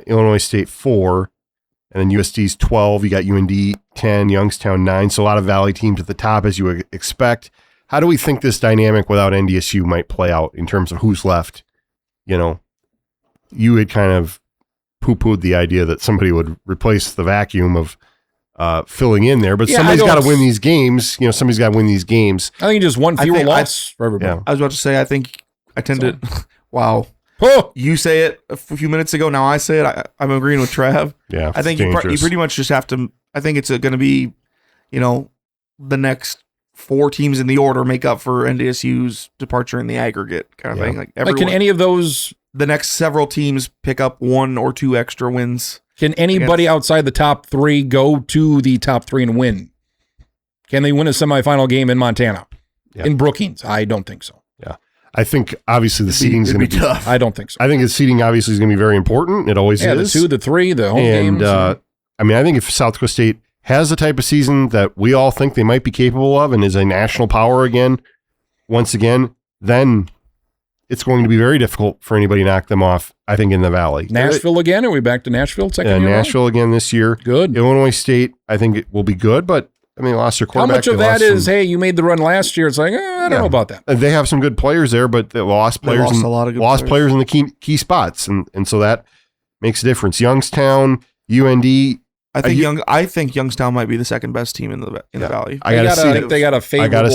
Illinois State 4, and then USD's 12. You got UND 10, Youngstown 9. So a lot of Valley teams at the top, as you would expect. How do we think this dynamic without NDSU might play out in terms of who's left? You had kind of poo-pooed the idea that somebody would replace the vacuum of filling in there, but somebody's got to win these games. Somebody's got to win these games. I think just one fewer loss for everybody. Yeah. I was about to say, I think I tend to... Wow. You say it a few minutes ago. Now I say it. I'm agreeing with Trav. Yeah. I think you pretty much just have to. I think it's going to be, the next 4 teams in the order make up for NDSU's departure in the aggregate kind of thing. Like can any of those, the next several teams pick up 1 or 2 extra wins? Can anybody outside the top 3 go to the top 3 and win? Can they win a semifinal game in Montana? Yeah. In Brookings? I don't think so. Yeah. I think obviously the seeding is going to be tough. I don't think so. I think the seeding obviously is going to be very important. It always is. The 2, the 3, the home games. I think if South Dakota State has the type of season that we all think they might be capable of and is a national power once again, then it's going to be very difficult for anybody to knock them off, I think, in the Valley. Nashville again? Are we back to Nashville second year? Nashville again this year. Good. Illinois State, I think it will be good, but they lost their quarterback. How much of that is, hey, you made the run last year? It's like, I don't know about that. They have some good players there, but they lost players in the key spots, and so that makes a difference. Youngstown, UND. I think Youngstown might be the second best team in the Valley. I think they got a favorable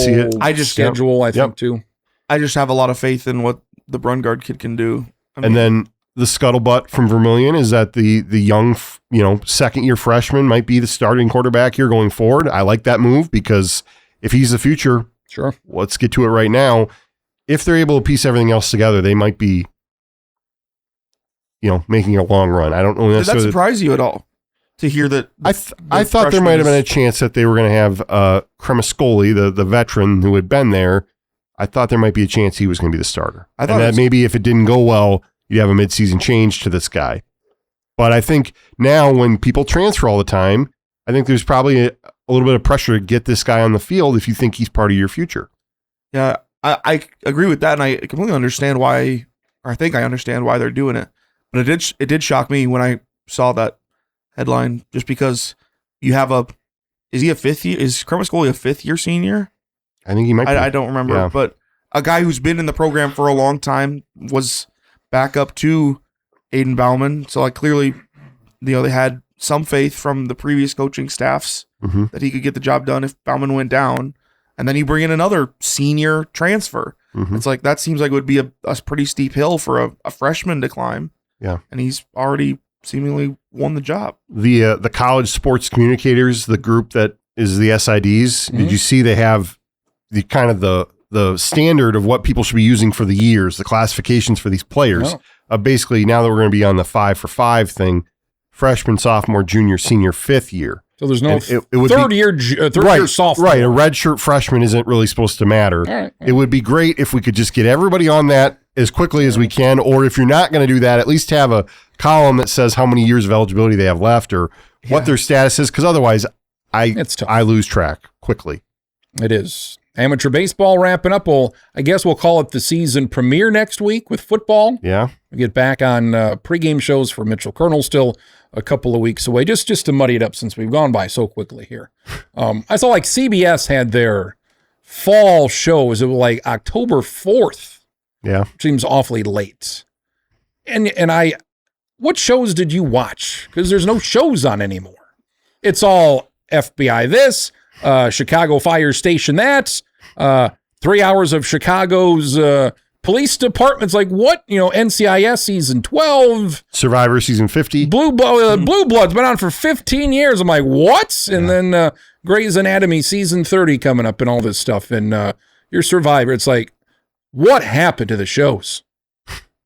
schedule, I think, too. I just have a lot of faith in what the Brungard kid can do. Then the scuttlebutt from Vermilion is that the young, second-year freshman might be the starting quarterback here going forward. I like that move because if he's the future, sure. Let's get to it right now. If they're able to piece everything else together, they might be, making a long run. I don't know necessarily. Did that surprise you at all to hear that? I thought there might have been a chance that they were going to have Cremascoli, the veteran who had been there. I thought there might be a chance he was going to be the starter. And that maybe if it didn't go well, you'd have a midseason change to this guy. But I think now when people transfer all the time, I think there's probably a little bit of pressure to get this guy on the field if you think he's part of your future. Yeah, I agree with that, and I completely understand why, or I think I understand why they're doing it. But it did shock me when I saw that headline, just because you have is he a 5th year? Is Cremascoli a 5th-year senior? I think he might be. I don't remember, but a guy who's been in the program for a long time was back up to Aiden Bauman. So like clearly, they had some faith from the previous coaching staffs that he could get the job done if Bauman went down. And then you bring in another senior transfer. It's like, that seems like it would be a pretty steep hill for a freshman to climb. Yeah. And he's already seemingly won the job. The college sports communicators, the group that is the SIDs, did you see they have the kind of the standard of what people should be using for the years, the classifications for these players? Basically, now that we're going to be on the 5-for-5 thing, freshman, sophomore, junior, senior, fifth year. So there's no third year sophomore. Right, a redshirt freshman isn't really supposed to matter. Right. It would be great if we could just get everybody on that as quickly as we can, or if you're not going to do that, at least have a column that says how many years of eligibility they have left or what their status is, because otherwise I lose track quickly. It is. Amateur baseball wrapping up. Well, I guess we'll call it the season premiere next week with football. Yeah. We get back on pregame shows for Mitchell Colonel, still a couple of weeks away, just to muddy it up since we've gone by so quickly here. I saw like CBS had their fall shows. It was like October 4th. Yeah. Which seems awfully late. And what shows did you watch? Because there's no shows on anymore. It's all FBI this, Chicago Fire Station that, 3 hours of Chicago's police departments, like what? NCIS season 12. Survivor season 50. Blue Blood's been on for 15 years. I'm like, what? And then Grey's Anatomy season 30 coming up and all this stuff. And your Survivor, it's like, what happened to the shows?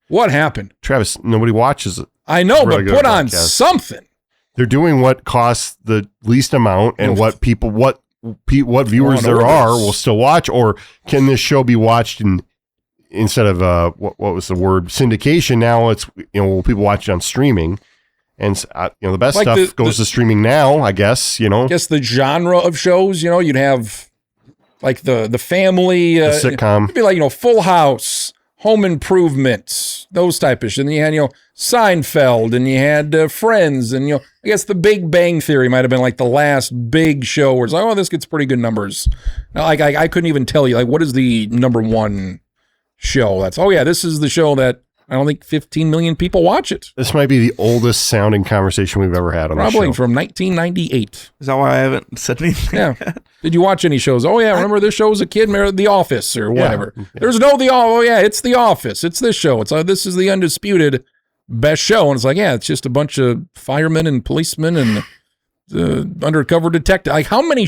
What happened? Travis, nobody watches it. I know, but put on something. They're doing what costs the least amount and what viewers there are will still watch, or can this show be watched instead of what was the word, syndication? Now it's will people watch it on streaming, and the best like stuff goes to streaming now. I guess I guess the genre of shows. You'd have like the family the sitcom. It'd be like Full House, Home Improvement, those type of shit. And you had Seinfeld, and you had Friends, and I guess The Big Bang Theory might have been like the last big show where it's like, oh, this gets pretty good numbers. Now, like I couldn't even tell you what is the number one show. This is the show that I don't think 15 million people watch it. This might be the oldest sounding conversation we've ever had on the show. Probably from 1998. Is that why I haven't said anything? Yeah. Did you watch any shows? Oh yeah, remember this show as a kid? Remember The Office or whatever? Yeah. There's no it's The Office. It's this show. It's this is the undisputed best show, and it's like it's just a bunch of firemen and policemen and undercover detective. Like how many?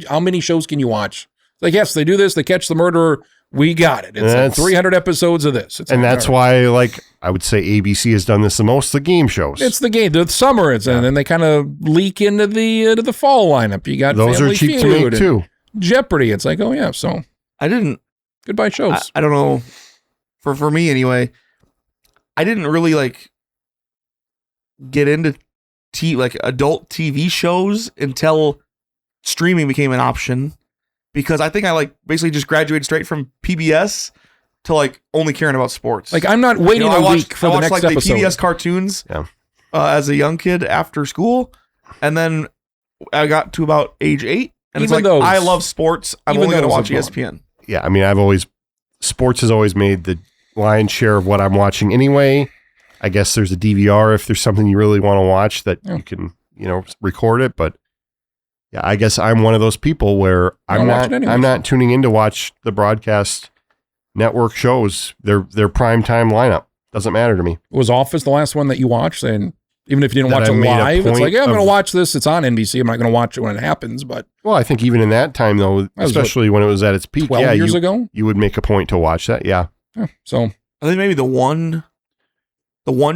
How many shows can you watch? Like yes, they do this. They catch the murderer. We got it. It's like 300 episodes of this. And that's why, I would say ABC has done this the most, the game shows. It's the summer, and then they kind of leak into the fall lineup. You got those Family are cheap Feud to make too. Jeopardy. It's like, so. I didn't. Goodbye shows. I don't know. For me anyway, I didn't really get into adult TV shows until streaming became an option. Because I think I basically just graduated straight from PBS to only caring about sports. I'm not waiting a week for the next episode. the PBS cartoons as a young kid after school, and then I got to about age 8, and it's I love sports. I'm only going to watch ESPN. Yeah, sports has always made the lion's share of what I'm watching anyway. I guess there's a DVR if there's something you really want to watch that you can record it, but. Yeah, I guess I'm one of those people where I'm not tuning in to watch the broadcast network shows. Their prime time lineup doesn't matter to me. Was Office the last one that you watched? And even if you didn't watch it live, it's like, I'm going to watch this. It's on NBC. I'm not going to watch it when it happens. But I think even in that time though, especially when it was at its peak, 12 years ago, you would make a point to watch that. Yeah. So I think maybe the one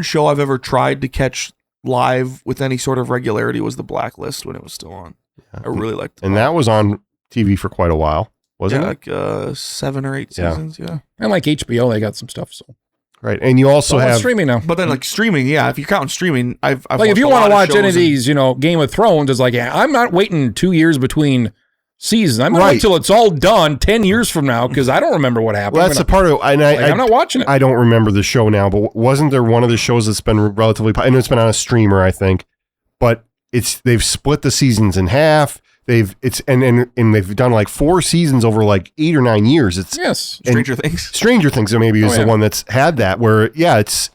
show I've ever tried to catch live with any sort of regularity was The Blacklist when it was still on. I really liked it. And that was on TV for quite a while, wasn't it? 7 or 8 seasons, yeah. And HBO, they got some stuff. So right, and you also have streaming now. But then streaming, if you count streaming, I've if you want to watch any of these, Game of Thrones is I'm not waiting 2 years between seasons. I'm going to wait till it's all done 10 years from now because I don't remember what happened. Well, that's a part of it. I'm not watching it. I don't remember the show now, but wasn't there one of the shows that's been relatively? I know it's been on a streamer, I think, but they've split the seasons in half. They've done 4 seasons over 8 or 9 years. Stranger Things. Stranger Things maybe is the one that's had that where it's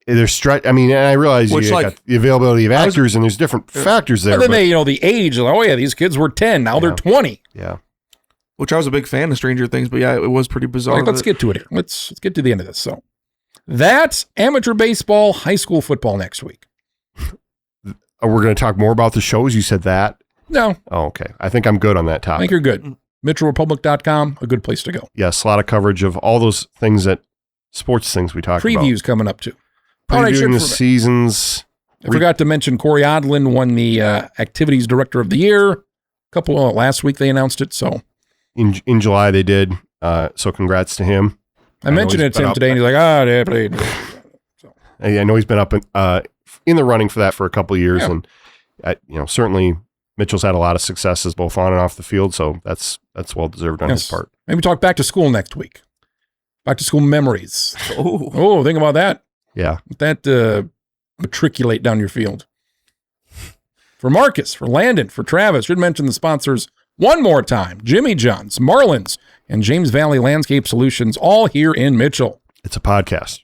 there's I mean, and I realize you got the availability of actors, and there's different factors there. And then they, the age. Oh yeah, these kids were 10. Now they're 20. Yeah. Which I was a big fan of Stranger Things, but yeah, it was pretty bizarre. Let's get to it here. Let's get to the end of this. So that's amateur baseball, high school football next week. We're going to talk more about the shows. You said that. No. Oh, okay. I think I'm good on that topic. I think you're good. MetroRepublic.com, a good place to go. Yes, a lot of coverage of all those things sports things we talked about. Previews coming up too. Previewing the seasons. I forgot to mention Corey Odlin won the Activities Director of the Year. Last week they announced it. So in July they did. So congrats to him. I mentioned it to him today, and he's like, they played. So. I know he's been up in the running for that for a couple of years, and certainly Mitchell's had a lot of successes both on and off the field, so that's well deserved on his part. Maybe talk back to school next week. Back to school memories. Oh, think about that. Yeah, let that matriculate down your field. For Marcus, for Landon, for Travis, should mention the sponsors one more time: Jimmy John's, Marlins, and James Valley Landscape Solutions, all here in Mitchell. It's a podcast.